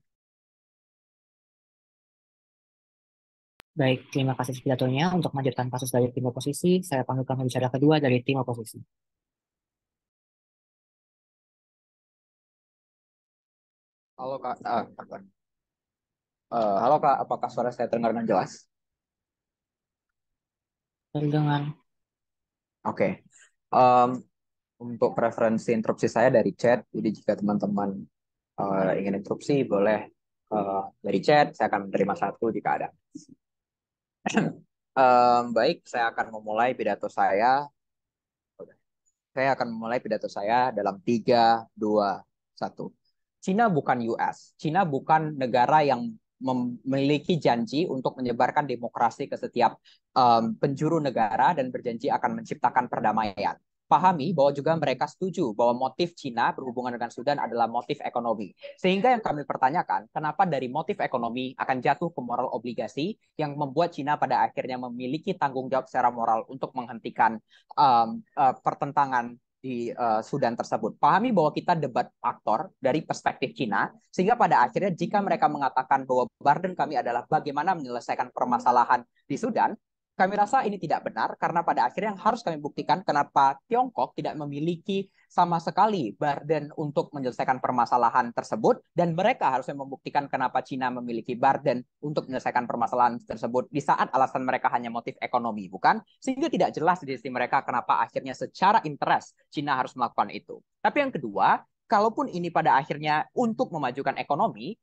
Baik, terima kasih pidatonya. Untuk melanjutkan kasus dari tim oposisi, saya panggilkan pembicara kedua dari tim oposisi. Halo Kak, halo Kak, apakah suara saya terdengar dengan jelas? Terdengar. Oke. Em, untuk preferensi interupsi saya dari chat, jadi jika teman-teman ingin interupsi, boleh dari chat, saya akan menerima satu jika ada. Baik, saya akan memulai pidato saya. Saya akan memulai pidato saya dalam 3, 2, 1. Cina bukan US. Cina bukan negara yang memiliki janji untuk menyebarkan demokrasi ke setiap penjuru negara dan berjanji akan menciptakan perdamaian. Pahami bahwa juga mereka setuju bahwa motif Cina berhubungan dengan Sudan adalah motif ekonomi. Sehingga yang kami pertanyakan, kenapa dari motif ekonomi akan jatuh ke moral obligasi yang membuat Cina pada akhirnya memiliki tanggung jawab secara moral untuk menghentikan pertentangan di Sudan tersebut. Pahami bahwa kita debat aktor dari perspektif Cina, sehingga pada akhirnya jika mereka mengatakan bahwa burden kami adalah bagaimana menyelesaikan permasalahan di Sudan, kami rasa ini tidak benar karena pada akhirnya yang harus kami buktikan kenapa Tiongkok tidak memiliki sama sekali burden untuk menyelesaikan permasalahan tersebut dan mereka harusnya membuktikan kenapa Cina memiliki burden untuk menyelesaikan permasalahan tersebut di saat alasan mereka hanya motif ekonomi, bukan? Sehingga tidak jelas di sisi mereka kenapa akhirnya secara interest Cina harus melakukan itu. Tapi yang kedua, kalaupun ini pada akhirnya untuk memajukan ekonomi,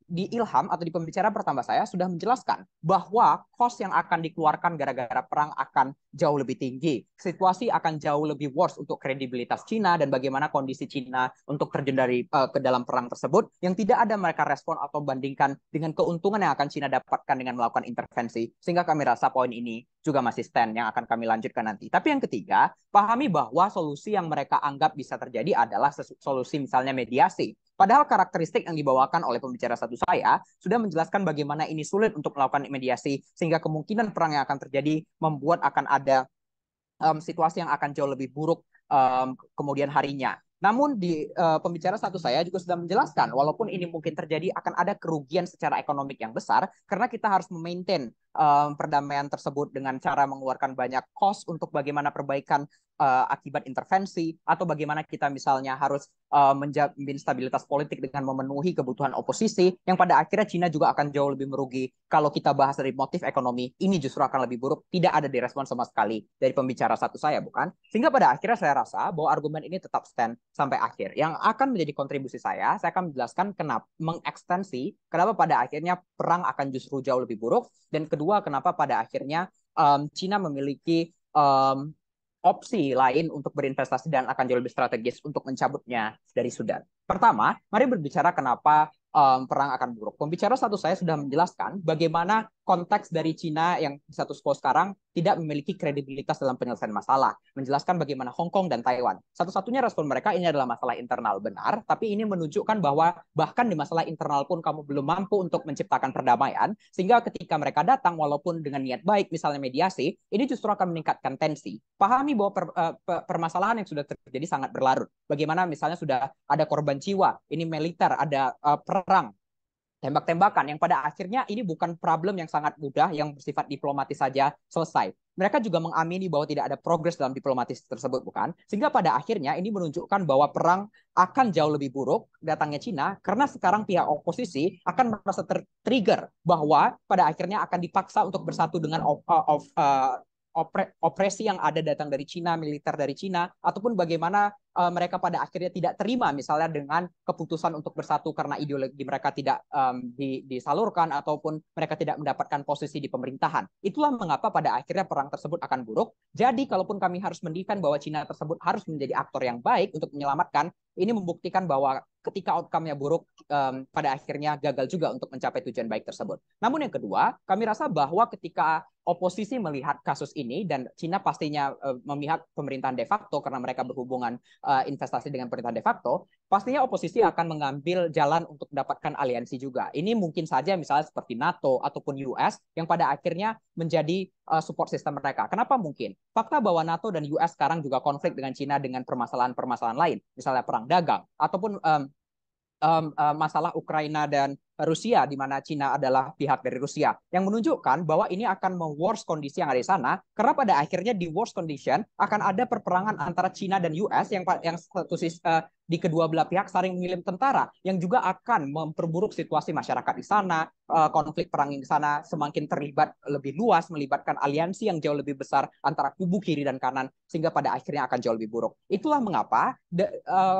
di Ilham atau di pembicara pertama saya sudah menjelaskan bahwa cost yang akan dikeluarkan gara-gara perang akan jauh lebih tinggi. Situasi akan jauh lebih worse untuk kredibilitas Cina dan bagaimana kondisi Cina untuk terjun ke dalam perang tersebut yang tidak ada mereka respon atau bandingkan dengan keuntungan yang akan Cina dapatkan dengan melakukan intervensi. Sehingga kami rasa poin ini juga masih stand yang akan kami lanjutkan nanti. Tapi yang ketiga, pahami bahwa solusi yang mereka anggap bisa terjadi adalah solusi misalnya mediasi. Padahal karakteristik yang dibawakan oleh pembicara satu saya sudah menjelaskan bagaimana ini sulit untuk melakukan mediasi sehingga kemungkinan perang yang akan terjadi membuat akan ada situasi yang akan jauh lebih buruk kemudian harinya. Namun di pembicara satu saya juga sudah menjelaskan, walaupun ini mungkin terjadi, akan ada kerugian secara ekonomik yang besar karena kita harus memaintain perdamaian tersebut dengan cara mengeluarkan banyak cost untuk bagaimana perbaikan akibat intervensi, atau bagaimana kita misalnya harus menjamin stabilitas politik dengan memenuhi kebutuhan oposisi, yang pada akhirnya Cina juga akan jauh lebih merugi. Kalau kita bahas dari motif ekonomi, ini justru akan lebih buruk. Tidak ada direspon sama sekali dari pembicara satu saya, bukan? Sehingga pada akhirnya saya rasa bahwa argumen ini tetap stand sampai akhir. Yang akan menjadi kontribusi saya akan menjelaskan kenapa mengekstensi, kenapa pada akhirnya perang akan justru jauh lebih buruk, dan kedua, kenapa pada akhirnya Cina memiliki opsi lain untuk berinvestasi dan akan jauh lebih strategis untuk mencabutnya dari Sudan. Pertama, mari berbicara kenapa perang akan buruk. Pembicara satu saya sudah menjelaskan bagaimana konteks dari Cina yang status quo sekarang tidak memiliki kredibilitas dalam penyelesaian masalah. Menjelaskan bagaimana Hong Kong dan Taiwan. Satu-satunya respon mereka ini adalah masalah internal, benar, tapi ini menunjukkan bahwa bahkan di masalah internal pun kamu belum mampu untuk menciptakan perdamaian, sehingga ketika mereka datang walaupun dengan niat baik, misalnya mediasi, ini justru akan meningkatkan tensi. Pahami bahwa permasalahan yang sudah terjadi sangat berlarut. Bagaimana misalnya sudah ada korban jiwa, ini militer, ada perang, tembak-tembakan, yang pada akhirnya ini bukan problem yang sangat mudah yang bersifat diplomatis saja selesai. Mereka juga mengamini bahwa tidak ada progres dalam diplomatis tersebut, bukan? Sehingga pada akhirnya ini menunjukkan bahwa perang akan jauh lebih buruk datangnya Cina, karena sekarang pihak oposisi akan merasa tertrigger bahwa pada akhirnya akan dipaksa untuk bersatu dengan opresi yang ada datang dari Cina, militer dari Cina, ataupun bagaimana mereka pada akhirnya tidak terima misalnya dengan keputusan untuk bersatu karena ideologi mereka tidak disalurkan, ataupun mereka tidak mendapatkan posisi di pemerintahan. Itulah mengapa pada akhirnya perang tersebut akan buruk. Jadi kalaupun kami harus mendefend bahwa Cina tersebut harus menjadi aktor yang baik untuk menyelamatkan, ini membuktikan bahwa ketika outcome-nya buruk, pada akhirnya gagal juga untuk mencapai tujuan baik tersebut. Namun yang kedua, kami rasa bahwa ketika oposisi melihat kasus ini, dan Cina pastinya memihak pemerintahan de facto karena mereka berhubungan investasi dengan pemerintahan de facto, pastinya oposisi akan mengambil jalan untuk mendapatkan aliansi juga. Ini mungkin saja misalnya seperti NATO ataupun US yang pada akhirnya menjadi support system mereka. Kenapa mungkin? Fakta bahwa NATO dan US sekarang juga konflik dengan Cina dengan permasalahan-permasalahan lain, misalnya perang dagang, ataupun masalah Ukraina dan Rusia, di mana Cina adalah pihak dari Rusia, yang menunjukkan bahwa ini akan me-worse kondisi yang ada di sana, karena pada akhirnya di worst condition akan ada perperangan antara Cina dan US yang satu di kedua belah pihak saling mengirim tentara, yang juga akan memperburuk situasi masyarakat di sana. Konflik perang di sana semakin terlibat lebih luas, melibatkan aliansi yang jauh lebih besar antara kubu kiri dan kanan, sehingga pada akhirnya akan jauh lebih buruk. Itulah mengapa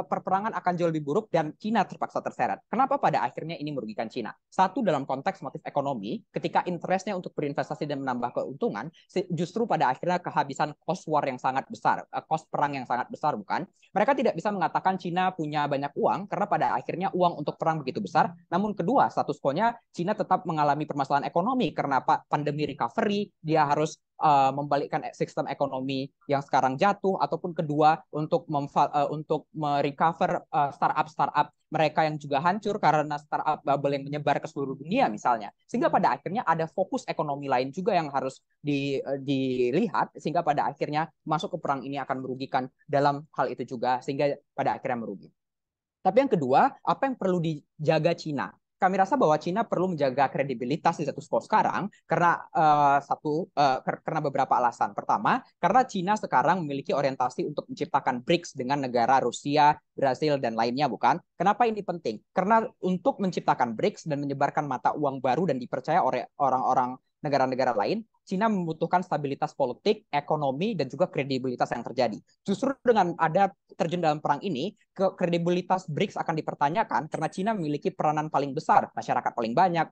perperangan akan jauh lebih buruk dan Cina terpaksa terseret. Kenapa pada akhirnya ini merugikan Cina? Satu, dalam konteks motif ekonomi, ketika interestnya untuk berinvestasi dan menambah keuntungan, justru pada akhirnya kehabisan cost war yang sangat besar, cost perang yang sangat besar, bukan? Mereka tidak bisa mengatakan Cina punya banyak uang, karena pada akhirnya uang untuk perang begitu besar. Namun kedua, status quo-nya Cina tetap mengalami permasalahan ekonomi karena pandemi recovery, dia harus membalikkan sistem ekonomi yang sekarang jatuh, ataupun kedua untuk merecover startup mereka yang juga hancur karena startup bubble yang menyebar ke seluruh dunia misalnya. Sehingga pada akhirnya ada fokus ekonomi lain juga yang harus dilihat, sehingga pada akhirnya masuk ke perang ini akan merugikan dalam hal itu juga, sehingga pada akhirnya merugi. Tapi yang kedua, apa yang perlu dijaga Cina? Kami rasa bahwa Cina perlu menjaga kredibilitas di status quo sekarang karena karena beberapa alasan. Pertama, karena Cina sekarang memiliki orientasi untuk menciptakan BRICS dengan negara Rusia, Brasil, dan lainnya, bukan? Kenapa ini penting? Karena untuk menciptakan BRICS dan menyebarkan mata uang baru dan dipercaya oleh orang-orang negara-negara lain, Cina membutuhkan stabilitas politik, ekonomi, dan juga kredibilitas yang terjadi. Justru dengan ada terjun dalam perang ini, kredibilitas BRICS akan dipertanyakan karena Cina memiliki peranan paling besar, masyarakat paling banyak,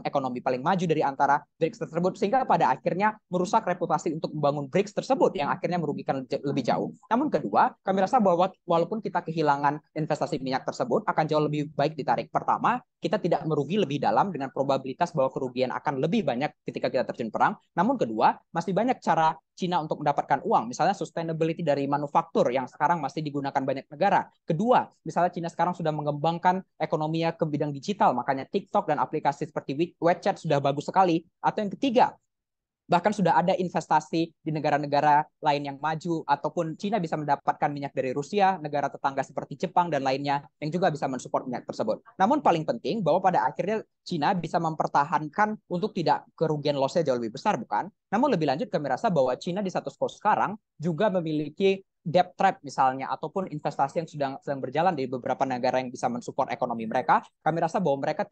ekonomi paling maju dari antara BRICS tersebut, sehingga pada akhirnya merusak reputasi untuk membangun BRICS tersebut yang akhirnya merugikan lebih jauh. Namun kedua, kami rasa bahwa walaupun kita kehilangan investasi minyak tersebut, akan jauh lebih baik ditarik. Pertama, kita tidak merugi lebih dalam dengan probabilitas bahwa kerugian akan lebih banyak ketika kita terjun perang. Namun kedua, masih banyak cara Cina untuk mendapatkan uang, misalnya sustainability dari manufaktur yang sekarang masih digunakan banyak negara. Kedua, misalnya Cina sekarang sudah mengembangkan ekonominya ke bidang digital, makanya TikTok dan aplikasi seperti WeChat sudah bagus sekali. Atau yang ketiga, bahkan sudah ada investasi di negara-negara lain yang maju, ataupun Cina bisa mendapatkan minyak dari Rusia, negara tetangga seperti Jepang dan lainnya yang juga bisa mensupport minyak tersebut. Namun paling penting bahwa pada akhirnya Cina bisa mempertahankan untuk tidak kerugian loss-nya jauh lebih besar, bukan? Namun lebih lanjut kami rasa bahwa Cina di status quo sekarang juga memiliki debt trap misalnya, ataupun investasi yang sedang berjalan di beberapa negara yang bisa mensupport ekonomi mereka. Kami rasa bahwa mereka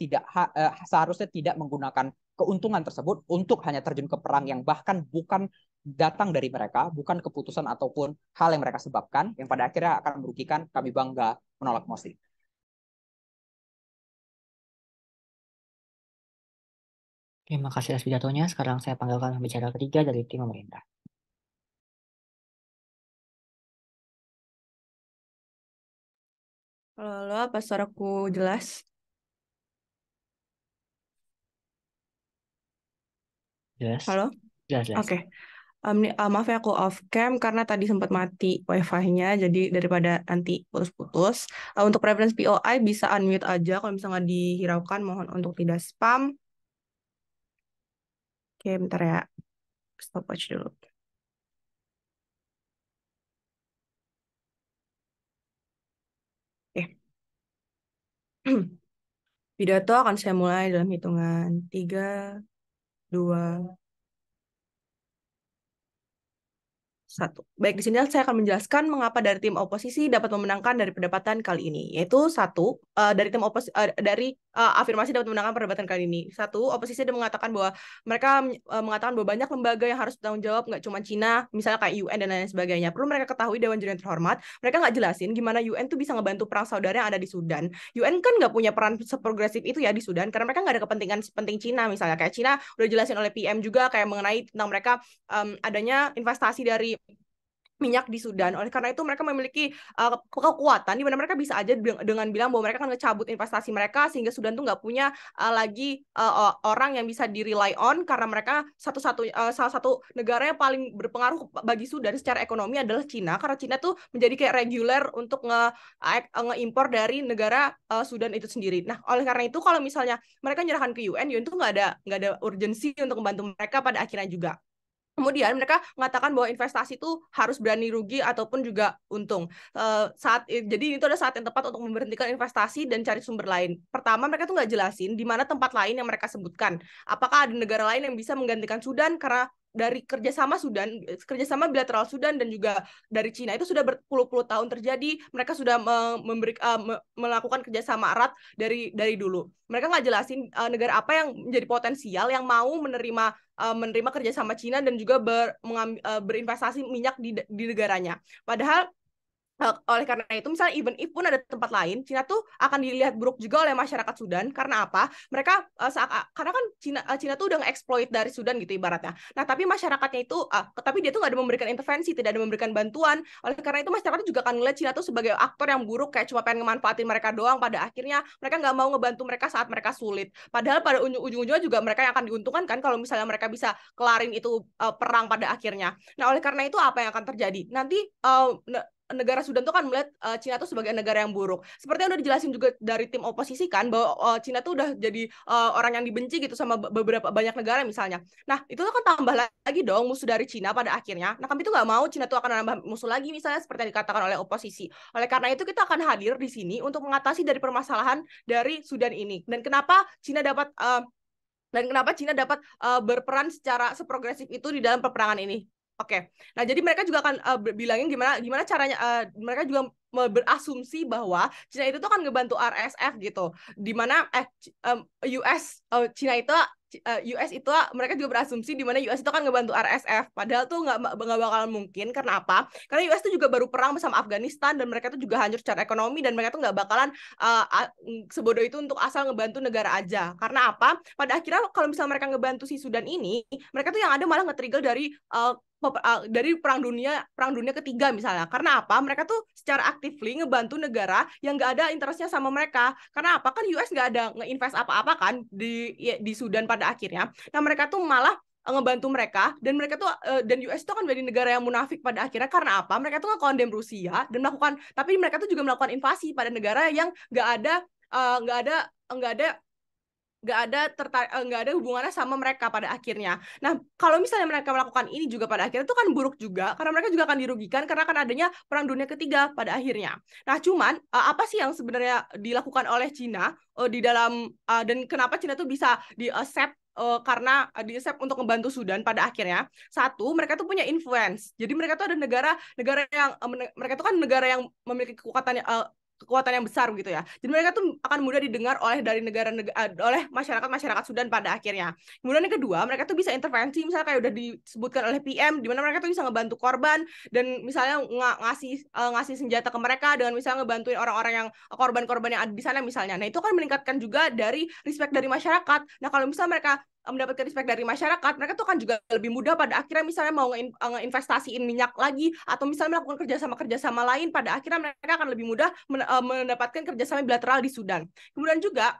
seharusnya tidak menggunakan keuntungan tersebut untuk hanya terjun ke perang yang bahkan bukan datang dari mereka, bukan keputusan ataupun hal yang mereka sebabkan, yang pada akhirnya akan merugikan. Kami bangga menolak mosi. Terima kasih atas pidatonya. Sekarang saya panggilkan pembicara ketiga dari tim pemerintah. Halo, apa suaraku jelas? Jelas? Halo? Jelas, jelas. Oke. Maaf ya aku off cam karena tadi sempat mati wifi-nya, jadi daripada nanti putus-putus. Untuk preference POI bisa unmute aja, kalau misalnya nggak dihiraukan mohon untuk tidak spam. Oke, bentar ya. Stopwatch dulu. Oke. Pidato akan saya mulai dalam hitungan 3, 2, 1. Baik, di sini saya akan menjelaskan mengapa dari tim oposisi dapat memenangkan dari perdebatan kali ini. Yaitu satu, dari tim afirmasi dapat memenangkan perdebatan kali ini. Satu, oposisi ada mengatakan bahwa mereka mengatakan bahwa banyak lembaga yang harus bertanggung jawab, nggak cuma Cina, misalnya kayak UN dan lain sebagainya. Perlu mereka ketahui, Dewan Juri yang terhormat, mereka nggak jelasin gimana UN tuh bisa ngebantu perang saudara yang ada di Sudan. UN kan nggak punya peran seprogresif itu ya di Sudan, karena mereka nggak ada kepentingan sepenting Cina. Misalnya kayak Cina udah jelasin oleh PM juga kayak mengenai tentang mereka adanya investasi dari minyak di Sudan. Oleh karena itu mereka memiliki kekuatan di mana mereka bisa aja dengan bilang bahwa mereka akan ngecabut investasi mereka sehingga Sudan tuh nggak punya lagi orang yang bisa di-rely on, karena mereka salah satu negara yang paling berpengaruh bagi Sudan secara ekonomi adalah Cina, karena Cina tuh menjadi kayak reguler untuk nge-impor dari negara Sudan itu sendiri. Nah, oleh karena itu kalau misalnya mereka nyerahkan ke UN tuh nggak ada urgensi untuk membantu mereka pada akhirnya juga. Kemudian mereka mengatakan bahwa investasi itu harus berani rugi ataupun juga untung. Jadi itu adalah saat yang tepat untuk memberhentikan investasi dan cari sumber lain. Pertama, mereka tuh nggak jelasin di mana tempat lain yang mereka sebutkan. Apakah ada negara lain yang bisa menggantikan Sudan, karena dari kerjasama bilateral Sudan dan juga dari Cina itu sudah berpuluh-puluh tahun terjadi. Mereka sudah melakukan kerjasama erat dari dulu. Mereka nggak jelasin negara apa yang menjadi potensial yang mau menerima kerjasama Cina dan juga berinvestasi minyak di negaranya. Padahal oleh karena itu, misalnya even if pun ada tempat lain, Cina tuh akan dilihat buruk juga oleh masyarakat Sudan. Karena apa? Mereka karena kan Cina tuh udah nge-exploit dari Sudan gitu ibaratnya. Nah, tapi masyarakatnya itu tapi dia tuh nggak ada memberikan intervensi, tidak ada memberikan bantuan. Oleh karena itu masyarakat juga akan melihat Cina tuh sebagai aktor yang buruk, kayak cuma pengen ngemanfaatin mereka doang. Pada akhirnya mereka nggak mau ngebantu mereka saat mereka sulit. Padahal pada ujung-ujungnya juga mereka yang akan diuntungkan kan kalau misalnya mereka bisa kelarin itu perang pada akhirnya. Nah, oleh karena itu apa yang akan terjadi? Nanti negara Sudan tuh kan melihat Cina tuh sebagai negara yang buruk. Seperti yang udah dijelasin juga dari tim oposisi kan, bahwa Cina tuh udah jadi orang yang dibenci gitu sama banyak negara misalnya. Nah, itu kan tambah lagi dong musuh dari Cina pada akhirnya. Nah, kami tuh nggak mau Cina tuh akan nambah musuh lagi misalnya seperti yang dikatakan oleh oposisi. Oleh karena itu kita akan hadir di sini untuk mengatasi dari permasalahan dari Sudan ini. Dan kenapa Cina dapat berperan secara seprogresif itu di dalam peperangan ini. Oke. Nah, jadi mereka juga akan bilangin gimana caranya, mereka juga berasumsi bahwa Cina itu tuh akan ngebantu RSF gitu. Di mana US itu mereka juga berasumsi di mana US itu akan ngebantu RSF. Padahal tuh nggak bakalan mungkin. Karena apa? Karena US itu juga baru perang bersama Afghanistan dan mereka tuh juga hancur secara ekonomi, dan mereka tuh nggak bakalan sebodoh itu untuk asal ngebantu negara aja. Karena apa? Pada akhirnya kalau misalnya mereka ngebantu si Sudan ini, mereka tuh yang ada malah nge-trigger dari perang dunia ketiga misalnya. Karena apa? Mereka tuh secara actively ngebantu negara yang nggak ada interestnya sama mereka. Karena apa? Kan US nggak ada nge-invest apa-apa kan di Sudan pada akhirnya. Nah, mereka tuh malah ngebantu mereka, dan mereka tuh dan US itu kan menjadi negara yang munafik pada akhirnya. Karena apa? Mereka tuh nge-condemn Rusia dan tapi mereka tuh juga melakukan invasi pada negara yang nggak ada nggak ada hubungannya sama mereka pada akhirnya. Nah, kalau misalnya mereka melakukan ini juga pada akhirnya itu kan buruk juga karena mereka juga akan dirugikan karena akan adanya perang dunia ketiga pada akhirnya. Nah, cuman apa sih yang sebenarnya dilakukan oleh Cina di dalam dan kenapa Cina tuh bisa di-accept karena di-accept untuk membantu Sudan pada akhirnya. Satu, mereka tuh punya influence. Jadi mereka tuh ada negara yang mereka tuh kan negara yang memiliki kekuatan yang besar gitu ya. Jadi mereka tuh akan mudah didengar oleh masyarakat Sudan pada akhirnya. Kemudian yang kedua, mereka tuh bisa intervensi misalnya kayak udah disebutkan oleh PM di mana mereka tuh bisa ngebantu korban dan misalnya ngasih senjata ke mereka dengan misalnya ngebantuin orang-orang yang korban-korban yang ada di sana misalnya. Nah, itu kan meningkatkan juga dari respect dari masyarakat. Nah, kalau misalnya mereka mendapatkan respect dari masyarakat, mereka tuh kan juga lebih mudah pada akhirnya misalnya mau ngeinvestasiin minyak lagi atau misalnya melakukan kerjasama lain, pada akhirnya mereka akan lebih mudah mendapatkan kerjasama bilateral di Sudan. Kemudian juga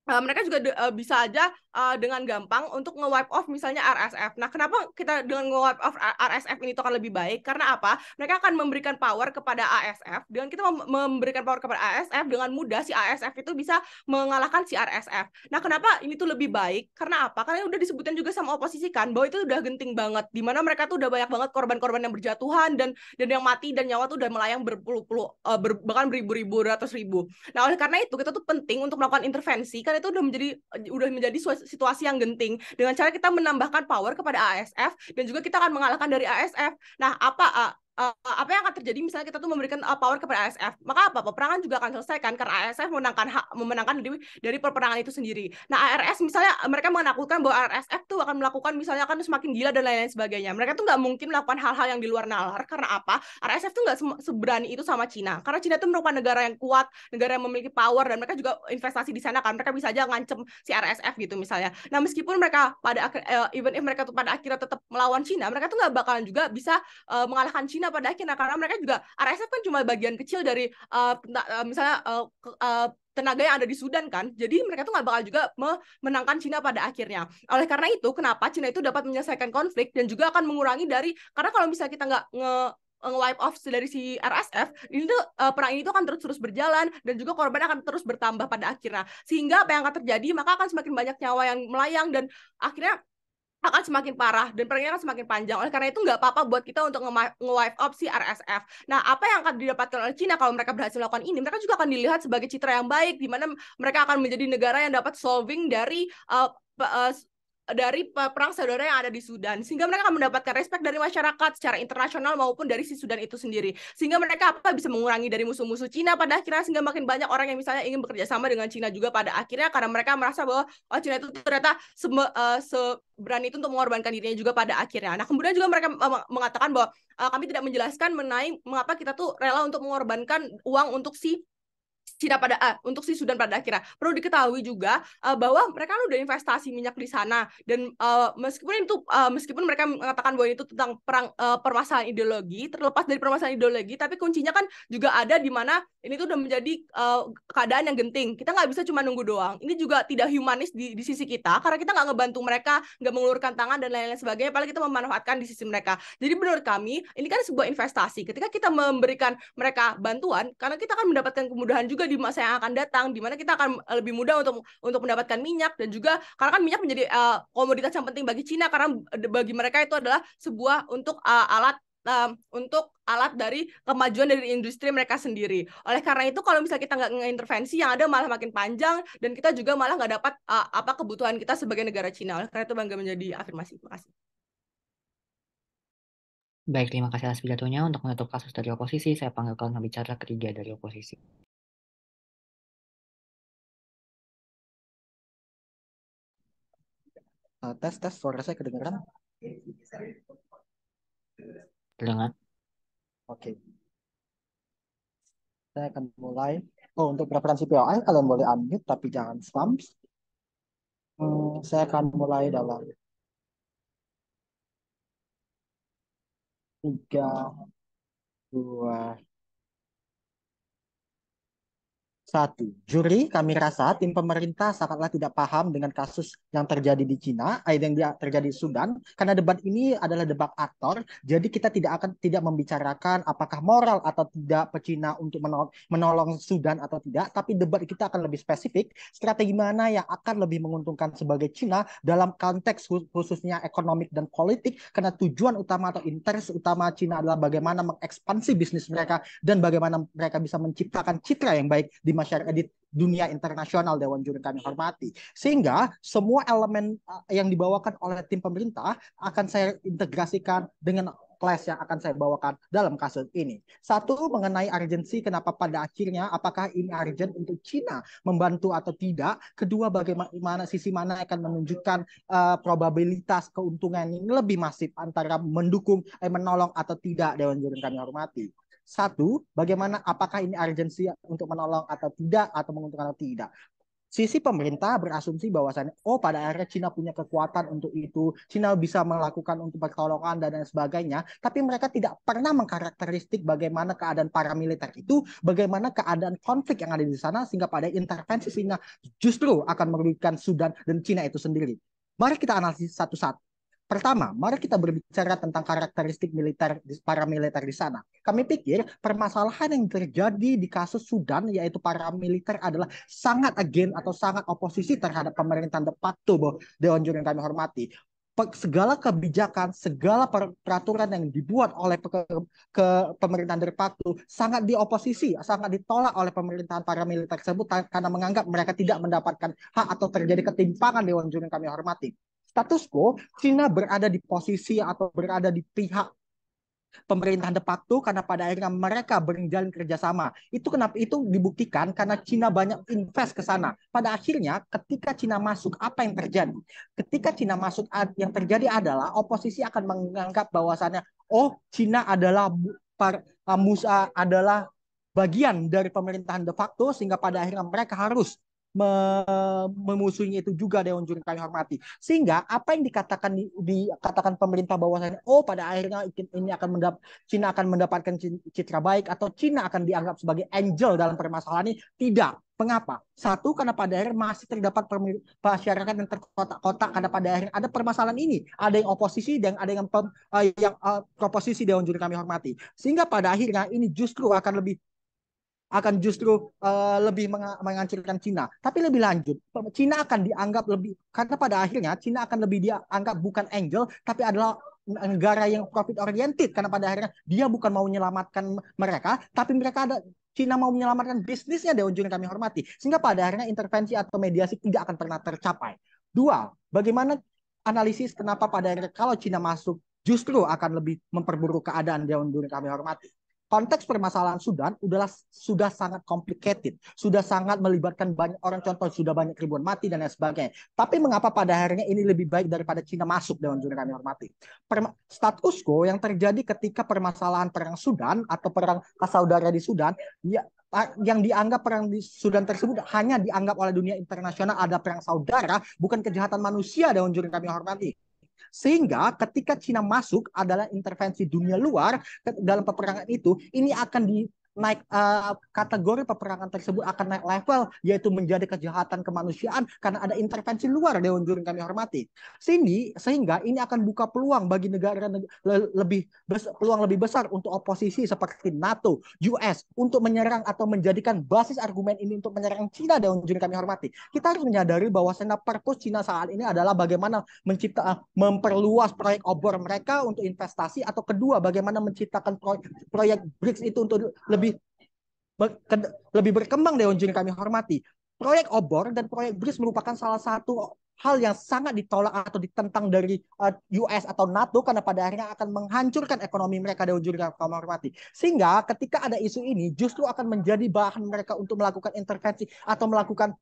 mereka juga bisa aja dengan gampang untuk nge-wipe off misalnya RSF. Nah, kenapa kita dengan nge-wipe off RSF ini itu akan lebih baik? Karena apa? Mereka akan memberikan power kepada ASF. Dengan kita memberikan power kepada ASF, dengan mudah si ASF itu bisa mengalahkan si RSF. Nah, kenapa ini tuh lebih baik? Karena apa? Karena udah disebutkan juga sama oposisi kan, bahwa itu udah genting banget. Dimana mereka tuh udah banyak banget korban-korban yang berjatuhan dan yang mati dan nyawa tuh udah melayang berpuluh-puluh, bahkan beribu-ribu, ratus ribu. Nah, oleh karena itu kita tuh penting untuk melakukan intervensi karena itu udah menjadi situasi yang genting dengan cara kita menambahkan power kepada ASF dan juga kita akan mengalahkan dari ASF. Nah, apa yang akan terjadi misalnya kita tuh memberikan power kepada ASF? Maka peperangan juga akan selesai kan karena ASF memenangkan dari peperangan itu sendiri. Nah, ARS misalnya mereka menakutkan bahwa RSF tuh akan melakukan misalnya akan semakin gila dan lain-lain sebagainya. Mereka tuh nggak mungkin melakukan hal-hal yang di luar nalar karena apa? RSF tuh nggak seberani itu sama Cina karena Cina itu merupakan negara yang kuat, negara yang memiliki power dan mereka juga investasi di sana kan, mereka bisa aja ngancem si RSF gitu misalnya. Nah, meskipun mereka even if mereka tuh pada akhirnya tetap melawan Cina, mereka tuh nggak bakalan juga bisa mengalahkan Cina pada akhirnya karena mereka juga RSF kan cuma bagian kecil dari misalnya tenaga yang ada di Sudan kan, jadi mereka tuh nggak bakal juga memenangkan Cina pada akhirnya. Oleh karena itu, kenapa Cina itu dapat menyelesaikan konflik dan juga akan mengurangi karena kalau misalnya kita nggak nge-wipe off dari si RSF, ini tuh perang ini tuh akan terus berjalan dan juga korban akan terus bertambah pada akhirnya. Sehingga apa yang akan terjadi, maka akan semakin banyak nyawa yang melayang dan akhirnya akan semakin parah dan perangnya akan semakin panjang. Oleh karena itu nggak apa-apa buat kita untuk nge-wipe off si RSF. Nah, apa yang akan didapatkan oleh Cina kalau mereka berhasil melakukan ini? Mereka juga akan dilihat sebagai citra yang baik, di mana mereka akan menjadi negara yang dapat solving dari perang saudara yang ada di Sudan, sehingga mereka akan mendapatkan respect dari masyarakat secara internasional maupun dari si Sudan itu sendiri, sehingga mereka bisa mengurangi dari musuh-musuh Cina pada akhirnya, sehingga makin banyak orang yang misalnya ingin bekerja sama dengan Cina juga pada akhirnya karena mereka merasa bahwa Cina itu ternyata seberani itu untuk mengorbankan dirinya juga pada akhirnya. Nah, kemudian juga mereka mengatakan bahwa kami tidak menjelaskan mengenai mengapa kita tuh rela untuk mengorbankan uang untuk si untuk si Sudan pada akhirnya. Perlu diketahui juga bahwa mereka udah investasi minyak di sana dan meskipun mereka mengatakan bahwa itu tentang permasalahan ideologi, terlepas dari permasalahan ideologi, tapi kuncinya kan juga ada di mana ini tuh udah menjadi keadaan yang genting. Kita nggak bisa cuma nunggu doang. Ini juga tidak humanis di sisi kita karena kita nggak ngebantu mereka, nggak mengulurkan tangan dan lain-lain sebagainya, apalagi kita memanfaatkan di sisi mereka. Jadi menurut kami ini kan sebuah investasi. Ketika kita memberikan mereka bantuan, karena kita akan mendapatkan kemudahan juga di masa yang akan datang, di mana kita akan lebih mudah untuk mendapatkan minyak dan juga karena kan minyak menjadi komoditas yang penting bagi Cina karena bagi mereka itu adalah sebuah untuk alat dari kemajuan dari industri mereka sendiri. Oleh karena itu, kalau misalnya kita nggak ngeintervensi, yang ada malah makin panjang dan kita juga malah nggak dapat apa kebutuhan kita sebagai negara Cina. Oleh karena itu bangga menjadi afirmasi. Terima kasih. Baik, terima kasih atas pidatonya. Untuk menutup kasus dari oposisi, saya panggil kawan bicara ketiga dari oposisi. Tes, suara saya kedengeran? Terdengar? Oke. Saya akan mulai. Oh, untuk preferensi POI, kalian boleh unmute, tapi jangan spam. Saya akan mulai dalam 3, 2, Satu, juri kami rasa tim pemerintah sangatlah tidak paham dengan kasus yang terjadi di Cina, terjadi di Sudan, karena debat ini adalah debat aktor, jadi kita tidak membicarakan apakah moral atau tidak pecina untuk menolong Sudan atau tidak, tapi debat kita akan lebih spesifik, strategi mana yang akan lebih menguntungkan sebagai Cina dalam konteks khususnya ekonomik dan politik, karena tujuan utama atau interest utama Cina adalah bagaimana mengekspansi bisnis mereka dan bagaimana mereka bisa menciptakan citra yang baik di masyarakat di dunia internasional, Dewan Juri kami hormati. Sehingga semua elemen yang dibawakan oleh tim pemerintah akan saya integrasikan dengan class yang akan saya bawakan dalam kasus ini. Satu, mengenai urgensi, kenapa pada akhirnya apakah ini urgent untuk Cina membantu atau tidak. Kedua, bagaimana sisi mana akan menunjukkan probabilitas keuntungan yang lebih masif antara menolong atau tidak, Dewan Juri kami hormati. Satu, bagaimana apakah ini urgensi untuk menolong atau tidak, atau menguntungkan atau tidak. Sisi pemerintah berasumsi bahwasannya, oh pada akhirnya Cina punya kekuatan untuk itu, Cina bisa melakukan untuk pertolongan dan lain sebagainya, tapi mereka tidak pernah mengkarakteristik bagaimana keadaan paramiliter itu, bagaimana keadaan konflik yang ada di sana, sehingga pada intervensi Cina justru akan merugikan Sudan dan Cina itu sendiri. Mari kita analisis satu-satu. Pertama, mari kita berbicara tentang karakteristik paramiliter di sana. Kami pikir permasalahan yang terjadi di kasus Sudan, yaitu paramiliter adalah sangat against atau sangat oposisi terhadap pemerintahan de facto, Dewan Juri yang kami hormati. Segala kebijakan, segala peraturan yang dibuat oleh pemerintahan de facto sangat dioposisi, sangat ditolak oleh pemerintahan paramiliter tersebut karena menganggap mereka tidak mendapatkan hak atau terjadi ketimpangan, Dewan Juri yang kami hormati. Status quo, Cina berada di posisi atau berada di pihak pemerintahan de facto karena pada akhirnya mereka berjalin kerjasama. Itu kenapa itu dibuktikan karena Cina banyak invest ke sana. Pada akhirnya ketika Cina masuk, apa yang terjadi? Ketika Cina masuk, yang terjadi adalah oposisi akan menganggap bahwasannya, oh Cina adalah adalah bagian dari pemerintahan de facto, sehingga pada akhirnya mereka harus memusuhinya itu juga, Dewan Juri kami hormati. Sehingga apa yang dikatakan pemerintah bahwasanya oh pada akhirnya ini Cina akan mendapatkan citra baik atau Cina akan dianggap sebagai angel dalam permasalahan ini, tidak. Mengapa? Satu, karena pada akhirnya masih terdapat masyarakat yang terkotak-kotak karena pada akhirnya ada permasalahan ini. Ada yang oposisi dan ada yang proposisi, Dewan Juri kami hormati. Sehingga pada akhirnya ini justru akan lebih menghancurkan Cina. Tapi lebih lanjut, Cina akan dianggap lebih, karena pada akhirnya Cina akan lebih dianggap bukan angel, tapi adalah negara yang profit oriented, karena pada akhirnya dia bukan mau menyelamatkan mereka, tapi Cina mau menyelamatkan bisnisnya, Dewan Juri kami hormati. Sehingga pada akhirnya intervensi atau mediasi tidak akan pernah tercapai. Dua, bagaimana analisis kenapa pada akhirnya kalau Cina masuk justru akan lebih memperburuk keadaan, Dewan Juri kami hormati. Konteks permasalahan Sudan sudah sangat complicated, sudah sangat melibatkan banyak orang, contoh sudah banyak ribuan mati dan lain sebagainya. Tapi mengapa pada akhirnya ini lebih baik daripada Cina masuk, Dewan Juri kami hormati? Status quo yang terjadi ketika permasalahan perang Sudan atau perang saudara di Sudan, yang dianggap perang di Sudan tersebut hanya dianggap oleh dunia internasional ada perang saudara, bukan kejahatan manusia, Dewan Juri kami hormati. Sehingga ketika Cina masuk adalah intervensi dunia luar dalam peperangan itu, ini akan naik kategori peperangan tersebut akan naik level, yaitu menjadi kejahatan kemanusiaan karena ada intervensi luar, Dewan Juri kami hormati. Sehingga ini akan buka peluang bagi negara peluang lebih besar untuk oposisi seperti NATO, US untuk menyerang atau menjadikan basis argumen ini untuk menyerang Cina, Dewan Juri kami hormati. Kita harus menyadari bahwa purpose Cina saat ini adalah bagaimana memperluas proyek obor mereka untuk investasi, atau kedua bagaimana menciptakan proyek BRICS itu untuk lebih berkembang, Dewan Juri kami hormati. Proyek obor dan proyek BRICS merupakan salah satu hal yang sangat ditolak atau ditentang dari US atau NATO karena pada akhirnya akan menghancurkan ekonomi mereka, Dewan Juri kami hormati. Sehingga ketika ada isu ini justru akan menjadi bahan mereka untuk melakukan intervensi atau melakukan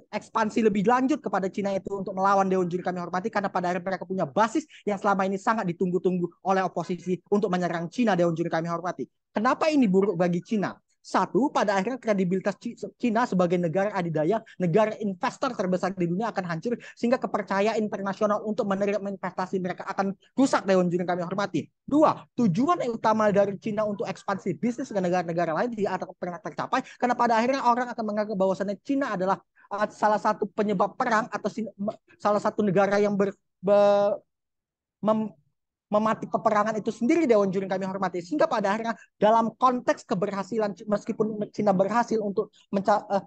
ekspansi lebih lanjut kepada Cina itu untuk melawan, Dewan Juri kami hormati, karena pada akhirnya mereka punya basis yang selama ini sangat ditunggu-tunggu oleh oposisi untuk menyerang Cina, Dewan Juri kami hormati. Kenapa ini buruk bagi Cina? Satu, pada akhirnya kredibilitas Cina sebagai negara adidaya, negara investor terbesar di dunia akan hancur, sehingga kepercayaan internasional untuk menerima investasi mereka akan rusak, Dewan Juri kami hormati. Dua, tujuan yang utama dari Cina untuk ekspansi bisnis ke negara-negara lain tidak akan pernah tercapai, karena pada akhirnya orang akan menganggap bahwasannya Cina adalah salah satu penyebab perang, atau salah satu negara yang mem, memati peperangan itu sendiri, Dewan Juri kami hormati. Sehingga pada akhirnya dalam konteks keberhasilan, meskipun Cina berhasil untuk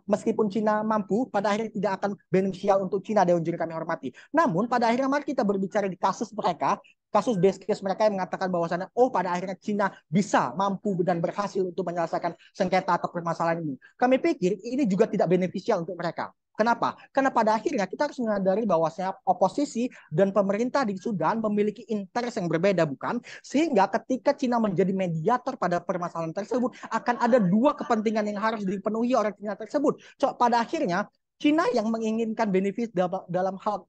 meskipun Cina mampu, pada akhirnya tidak akan beneficial untuk Cina, Dewan Juri kami hormati. Namun pada akhirnya mari kita berbicara di kasus mereka, kasus base case mereka yang mengatakan bahwasannya pada akhirnya Cina bisa, mampu dan berhasil untuk menyelesaikan sengketa atau permasalahan ini. Kami pikir ini juga tidak beneficial untuk mereka. Kenapa? Karena pada akhirnya kita harus menyadari bahwasanya oposisi dan pemerintah di Sudan memiliki interest yang berbeda, bukan? Sehingga ketika Cina menjadi mediator pada permasalahan tersebut, akan ada dua kepentingan yang harus dipenuhi oleh Cina tersebut. Pada akhirnya Cina yang menginginkan benefit dalam hal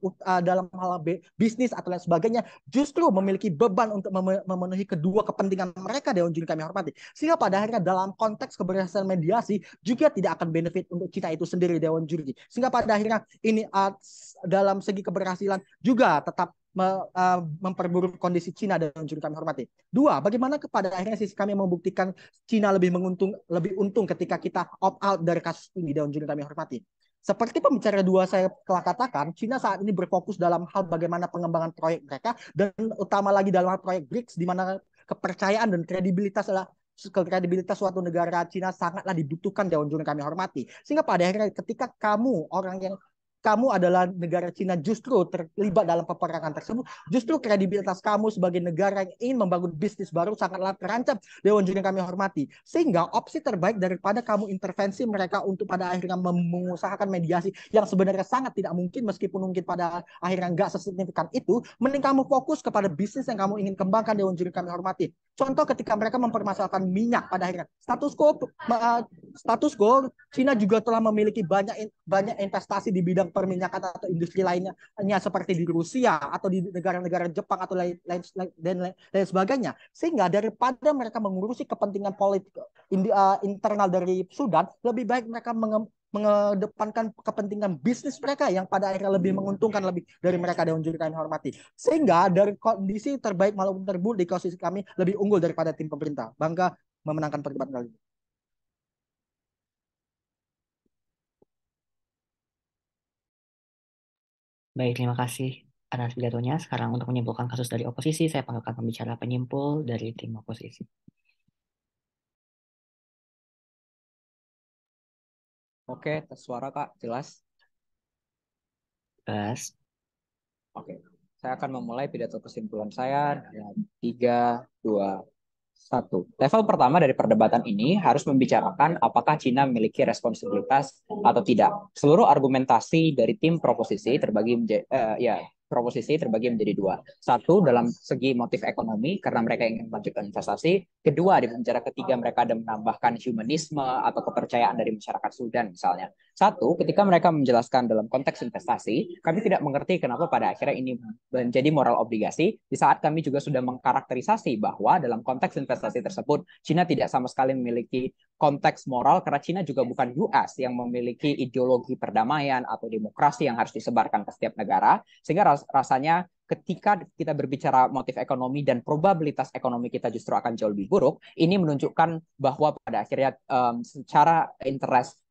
bisnis atau lain sebagainya, justru memiliki beban untuk memenuhi kedua kepentingan mereka, Dewan Juri kami hormati. Sehingga pada akhirnya dalam konteks keberhasilan mediasi juga tidak akan benefit untuk Cina itu sendiri, Dewan Juri. Sehingga pada akhirnya ini dalam segi keberhasilan juga tetap memperburuk kondisi Cina, dan Juri kami hormati. Dua, bagaimana kepada akhirnya sisi kami membuktikan Cina lebih untung ketika kita opt out dari kasus ini, Dewan Juri kami hormati. Seperti pembicara dua saya telah katakan, Cina saat ini berfokus dalam hal bagaimana pengembangan proyek mereka, dan utama lagi dalam hal proyek BRICS, di mana kepercayaan dan kredibilitas suatu negara Cina sangatlah dibutuhkan, Dewan Juri kami hormati. Sehingga pada akhirnya ketika kamu adalah negara Cina justru terlibat dalam peperangan tersebut, justru kredibilitas kamu sebagai negara yang ingin membangun bisnis baru sangatlah terancam, Dewan Juri kami hormati. Sehingga opsi terbaik daripada kamu intervensi mereka untuk pada akhirnya mengusahakan mediasi yang sebenarnya sangat tidak mungkin, meskipun mungkin pada akhirnya nggak sesignifikan itu, mending kamu fokus kepada bisnis yang kamu ingin kembangkan, Dewan Juri kami hormati. Contoh ketika mereka mempermasalahkan minyak, pada akhirnya status quo Cina juga telah memiliki banyak investasi di bidang perminyakan atau industri lainnya seperti di Rusia atau di negara-negara Jepang atau lain sebagainya. Sehingga daripada mereka mengurusi kepentingan politik internal dari Sudan, lebih baik mereka mengedepankan kepentingan bisnis mereka yang pada akhirnya lebih menguntungkan lebih dari mereka, Dewan Juri kami hormati. Sehingga dari kondisi terbaik maupun terburuk di posisi kami lebih unggul daripada tim pemerintah. Bangga memenangkan perdebatan kali ini. Baik, terima kasih atas pidatonya. Sekarang untuk menyimpulkan kasus dari oposisi, saya panggilkan pembicara penyimpul dari tim oposisi. Oke, tes suara Kak, jelas. Jelas. Oke, saya akan memulai pidato kesimpulan saya dalam 3, 2, 1. Level pertama dari perdebatan ini harus membicarakan apakah Cina memiliki responsibilitas atau tidak. Seluruh argumentasi dari tim proposisi terbagi menjadi dua. Satu, dalam segi motif ekonomi, karena mereka ingin melanjutkan investasi. Kedua, di pembicara ketiga, mereka ada menambahkan humanisme atau kepercayaan dari masyarakat Sudan misalnya. Satu, ketika mereka menjelaskan dalam konteks investasi, kami tidak mengerti kenapa pada akhirnya ini menjadi moral obligasi, di saat kami juga sudah mengkarakterisasi bahwa dalam konteks investasi tersebut, Cina tidak sama sekali memiliki konteks moral, karena Cina juga bukan US yang memiliki ideologi perdamaian atau demokrasi yang harus disebarkan ke setiap negara, sehingga rasanya ketika kita berbicara motif ekonomi dan probabilitas ekonomi kita justru akan jauh lebih buruk, ini menunjukkan bahwa pada akhirnya secara interest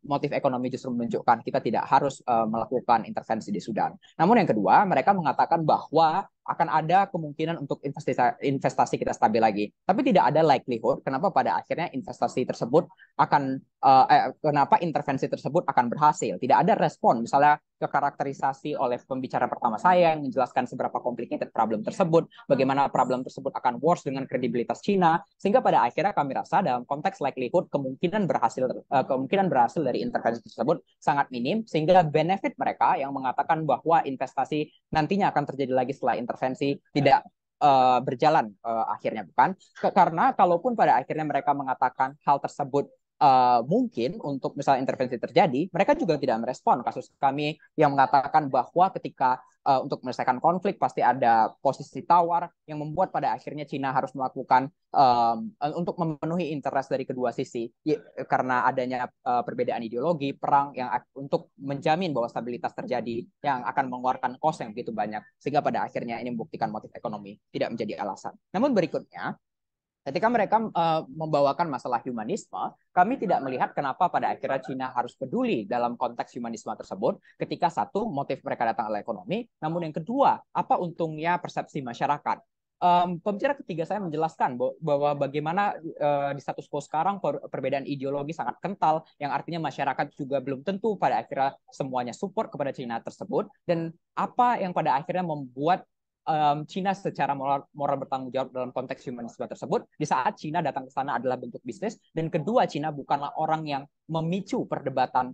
motif ekonomi justru menunjukkan kita tidak harus melakukan intervensi di Sudan. Namun yang kedua, mereka mengatakan bahwa akan ada kemungkinan untuk investasi kita stabil lagi. Tapi tidak ada likelihood kenapa pada akhirnya investasi tersebut akan kenapa intervensi tersebut akan berhasil. Tidak ada respon, misalnya kekarakterisasi oleh pembicara pertama saya yang menjelaskan seberapa complicated problem tersebut, bagaimana problem tersebut akan worse dengan kredibilitas Cina, sehingga pada akhirnya kami rasa dalam konteks likelihood kemungkinan berhasil dari intervensi tersebut sangat minim, sehingga benefit mereka yang mengatakan bahwa investasi nantinya akan terjadi lagi setelah intervensi tidak berjalan akhirnya, bukan? Karena kalaupun pada akhirnya mereka mengatakan hal tersebut mungkin untuk misalnya intervensi terjadi, mereka juga tidak merespon kasus kami yang mengatakan bahwa ketika untuk menyelesaikan konflik pasti ada posisi tawar yang membuat pada akhirnya Cina harus melakukan untuk memenuhi interest dari kedua sisi karena adanya perbedaan ideologi, perang yang untuk menjamin bahwa stabilitas terjadi yang akan mengeluarkan cost yang begitu banyak sehingga pada akhirnya ini membuktikan motif ekonomi tidak menjadi alasan. Namun berikutnya ketika mereka membawakan masalah humanisme, kami tidak melihat kenapa pada akhirnya Cina harus peduli dalam konteks humanisme tersebut ketika satu, motif mereka datang adalah ekonomi, namun yang kedua, apa untungnya persepsi masyarakat. Pembicara ketiga saya menjelaskan bahwa bagaimana di status quo sekarang perbedaan ideologi sangat kental, yang artinya masyarakat juga belum tentu pada akhirnya semuanya support kepada Cina tersebut, dan apa yang pada akhirnya membuat Cina secara moral bertanggung jawab dalam konteks humanisme tersebut di saat Cina datang ke sana adalah bentuk bisnis, dan kedua Cina bukanlah orang yang memicu perdebatan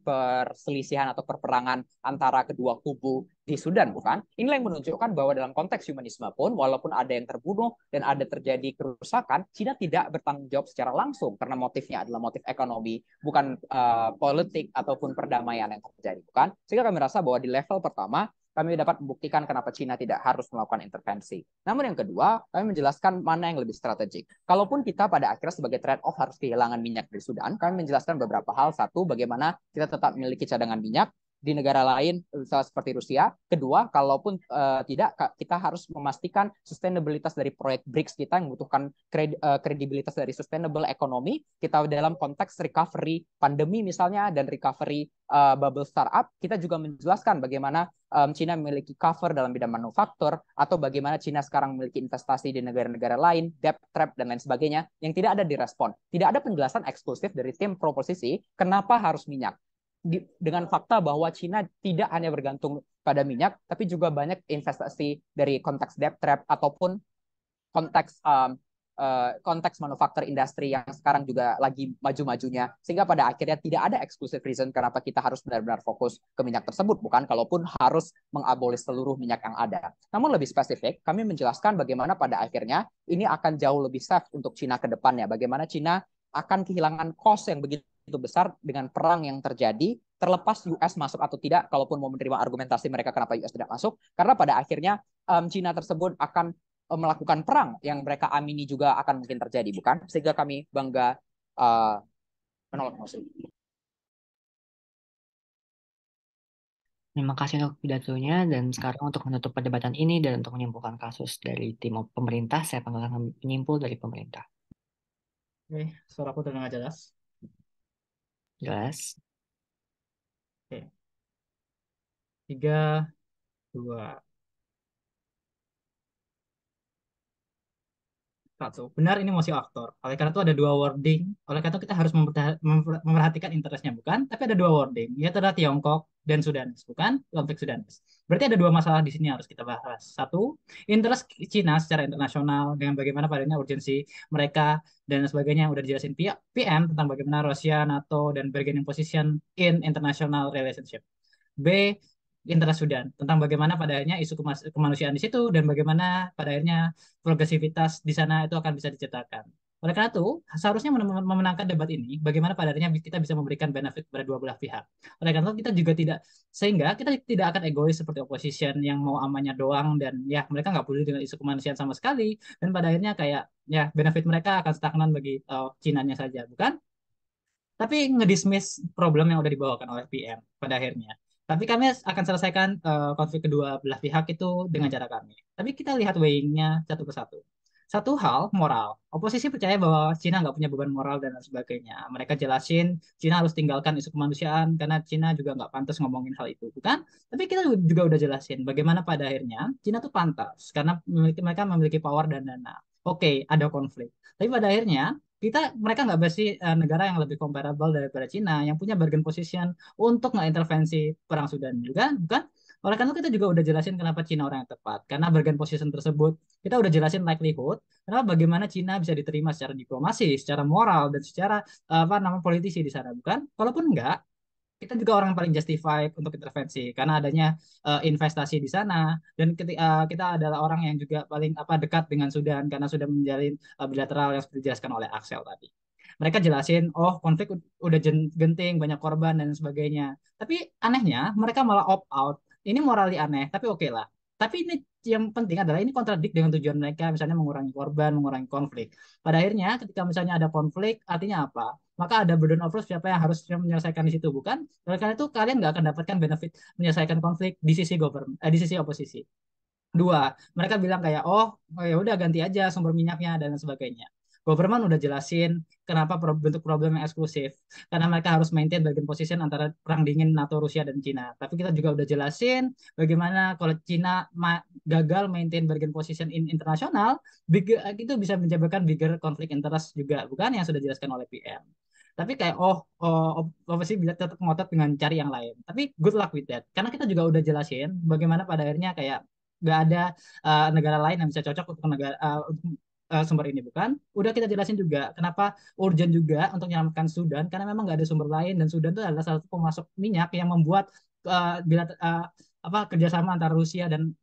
perselisihan atau perperangan antara kedua kubu di Sudan, bukan? Inilah yang menunjukkan bahwa dalam konteks humanisme pun walaupun ada yang terbunuh dan ada terjadi kerusakan, Cina tidak bertanggung jawab secara langsung karena motifnya adalah motif ekonomi, bukan politik ataupun perdamaian yang terjadi, bukan? Sehingga kami rasa bahwa di level pertama kami dapat membuktikan kenapa Cina tidak harus melakukan intervensi. Namun yang kedua, kami menjelaskan mana yang lebih strategik. Kalaupun kita pada akhirnya sebagai trade-off harus kehilangan minyak dari Sudan, kami menjelaskan beberapa hal. Satu, bagaimana kita tetap memiliki cadangan minyak di negara lain seperti Rusia. Kedua, kalaupun tidak, kita harus memastikan sustainabilitas dari proyek BRICS kita yang membutuhkan kredibilitas dari sustainable economy. Kita dalam konteks recovery pandemi misalnya dan recovery bubble startup, kita juga menjelaskan bagaimana Cina memiliki cover dalam bidang manufaktur atau bagaimana Cina sekarang memiliki investasi di negara-negara lain, debt trap dan lain sebagainya yang tidak ada direspon. Tidak ada penjelasan eksklusif dari tim proposisi kenapa harus minyak. Dengan fakta bahwa Cina tidak hanya bergantung pada minyak, tapi juga banyak investasi dari konteks debt trap ataupun konteks konteks manufaktur industri yang sekarang juga lagi maju-majunya, sehingga pada akhirnya tidak ada exclusive reason kenapa kita harus benar-benar fokus ke minyak tersebut, bukan? Kalaupun harus mengabolis seluruh minyak yang ada. Namun lebih spesifik, kami menjelaskan bagaimana pada akhirnya ini akan jauh lebih safe untuk Cina ke depannya, bagaimana Cina akan kehilangan cost yang begitu besar dengan perang yang terjadi, terlepas US masuk atau tidak, kalaupun mau menerima argumentasi mereka kenapa US tidak masuk, karena pada akhirnya Cina tersebut akan melakukan perang yang mereka amini juga akan mungkin terjadi, bukan? Sehingga kami bangga menolak musuh. Terima kasih untuk pidatonya, dan sekarang untuk menutup perdebatan ini dan untuk menyimpulkan kasus dari tim pemerintah, saya panggilkan penyimpul dari pemerintah. Oke, suaraku terdengar jelas. Jelas? Oke. 3, 2, 1. Benar, ini masih aktor. Oleh karena itu ada dua wording. Oleh karena itu kita harus memerhatikan interestnya, bukan? Tapi ada dua wording, yaitu adalah Tiongkok dan Sudanes, bukan? Konflik Sudanes. Berarti ada dua masalah di sini yang harus kita bahas. Satu, interest Cina secara internasional dengan bagaimana padanya urgensi mereka dan sebagainya udah dijelasin PM tentang bagaimana Rusia, NATO, dan bargaining position in international relationship. B, interest Sudan tentang bagaimana pada akhirnya isu kemanusiaan di situ dan bagaimana pada akhirnya progresivitas di sana itu akan bisa diciptakan. Oleh karena itu, seharusnya memenangkan debat ini, bagaimana pada akhirnya kita bisa memberikan benefit pada dua belah pihak. Oleh karena itu, kita juga tidak, sehingga kita tidak akan egois seperti opposition yang mau amannya doang dan ya mereka nggak peduli dengan isu kemanusiaan sama sekali, dan pada akhirnya kayak ya benefit mereka akan stagnan bagi Cina-nya saja, bukan? Tapi ngedismiss problem yang udah dibawakan oleh PM pada akhirnya. Tapi kami akan selesaikan konflik kedua belah pihak itu dengan cara kami. Tapi kita lihat weighing-nya satu persatu. Satu hal, moral. Oposisi percaya bahwa Cina nggak punya beban moral dan lain sebagainya. Mereka jelasin Cina harus tinggalkan isu kemanusiaan karena Cina juga nggak pantas ngomongin hal itu, bukan? Tapi kita juga udah jelasin bagaimana pada akhirnya Cina tuh pantas karena mereka memiliki power dan dana. Oke, ada konflik. Tapi pada akhirnya mereka nggak bersih negara yang lebih comparable daripada Cina yang punya bargain position untuk nggak intervensi perang Sudan juga, bukan? Oleh karena itu kita juga udah jelasin kenapa Cina orang yang tepat, karena bargain position tersebut kita udah jelasin likelihood kenapa bagaimana Cina bisa diterima secara diplomasi, secara moral dan secara apa namanya politisi di sana, bukan? Kalaupun enggak, kita juga orang yang paling justified untuk intervensi karena adanya investasi di sana, dan kita adalah orang yang juga paling dekat dengan Sudan karena sudah menjalin bilateral yang seperti dijelaskan oleh Axel tadi. Mereka jelasin, oh konflik udah genting, banyak korban dan sebagainya. Tapi anehnya mereka malah opt out. Ini morally aneh, tapi oke lah. Tapi ini yang penting adalah ini kontradik dengan tujuan mereka, misalnya mengurangi korban, mengurangi konflik. Pada akhirnya ketika misalnya ada konflik, artinya apa? Maka ada burden of proof siapa yang harus menyelesaikan di situ, bukan? Oleh karena itu kalian nggak akan dapatkan benefit menyelesaikan konflik di sisi di sisi oposisi. Dua, mereka bilang kayak, oh ya udah ganti aja sumber minyaknya dan sebagainya. Government udah jelasin kenapa bentuk problem yang eksklusif. Karena mereka harus maintain bargain position antara perang dingin NATO, Rusia, dan Cina. Tapi kita juga udah jelasin bagaimana kalau Cina gagal maintain bargain position internasional, itu bisa menyebabkan bigger conflict interest juga, bukan yang sudah dijelaskan oleh PM. Tapi kayak pasti bisa tetap ngotot dengan cari yang lain. Tapi good luck with that. Karena kita juga udah jelasin bagaimana pada akhirnya kayak nggak ada negara lain yang bisa cocok untuk sumber ini, bukan? Udah kita jelasin juga kenapa urgent juga untuk menyelamatkan Sudan karena memang nggak ada sumber lain dan Sudan itu adalah salah satu pemasok minyak yang membuat bila apa kerjasama antara Rusia dan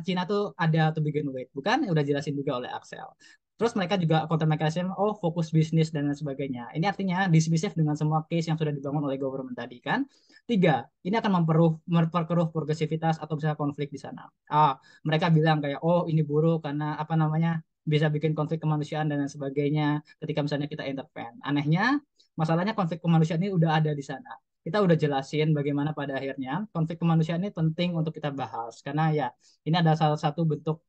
Cina tuh ada to begin with, bukan? Udah jelasin juga oleh Axel. Terus mereka juga counter mechanism, fokus bisnis dan lain sebagainya. Ini artinya dismissive dengan semua case yang sudah dibangun oleh government tadi kan. Tiga, ini akan memperkeruh progresivitas atau misalnya konflik di sana. Mereka bilang kayak, ini buruk karena apa namanya bisa bikin konflik kemanusiaan dan lain sebagainya ketika misalnya kita intervene. Anehnya, masalahnya konflik kemanusiaan ini udah ada di sana. Kita udah jelasin bagaimana pada akhirnya konflik kemanusiaan ini penting untuk kita bahas karena ya ini ada salah satu bentuk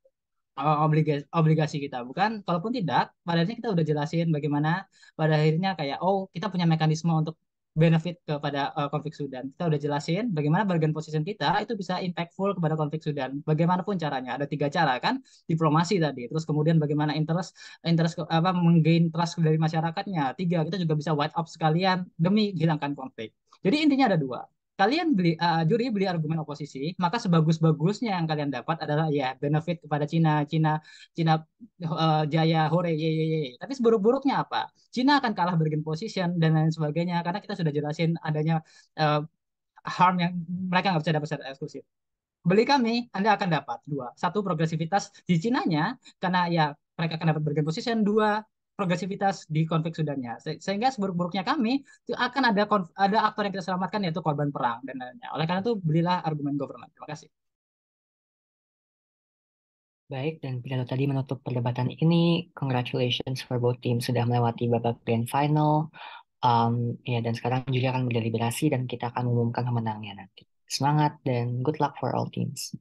obligasi kita, bukan? Kalaupun tidak, pada akhirnya kita udah jelasin bagaimana pada akhirnya kayak kita punya mekanisme untuk benefit kepada konflik Sudan. Kita udah jelasin bagaimana bargain position kita itu bisa impactful kepada konflik Sudan. Bagaimanapun caranya, ada 3 cara kan, diplomasi tadi. Terus kemudian bagaimana interest menggain trust dari masyarakatnya. 3, kita juga bisa white up sekalian demi hilangkan konflik. Jadi intinya ada 2. Kalian juri beli argumen oposisi, maka sebagus-bagusnya yang kalian dapat adalah ya benefit kepada Cina, Cina, Cina jaya, hore, ye, ye, ye. Tapi seburuk-buruknya apa? Cina akan kalah bergen position dan lain sebagainya karena kita sudah jelasin adanya uh, harm yang mereka nggak bisa dapat secara eksklusif. Beli kami, Anda akan dapat 2. 1, progresivitas di Cinanya, karena ya mereka akan dapat bergen position. 2, progresivitas di konflik Sudannya. Sehingga seburuk-buruknya kami, itu akan ada aktor yang kita selamatkan yaitu korban perang dan lainnya. Oleh karena itu, belilah argumen government. Terima kasih. Baik, dan pidato tadi menutup perdebatan ini. Congratulations for both teams sudah melewati babak grand final. Ya, dan sekarang juri akan berdeliberasi dan kita akan mengumumkan pemenangnya nanti. Semangat dan good luck for all teams.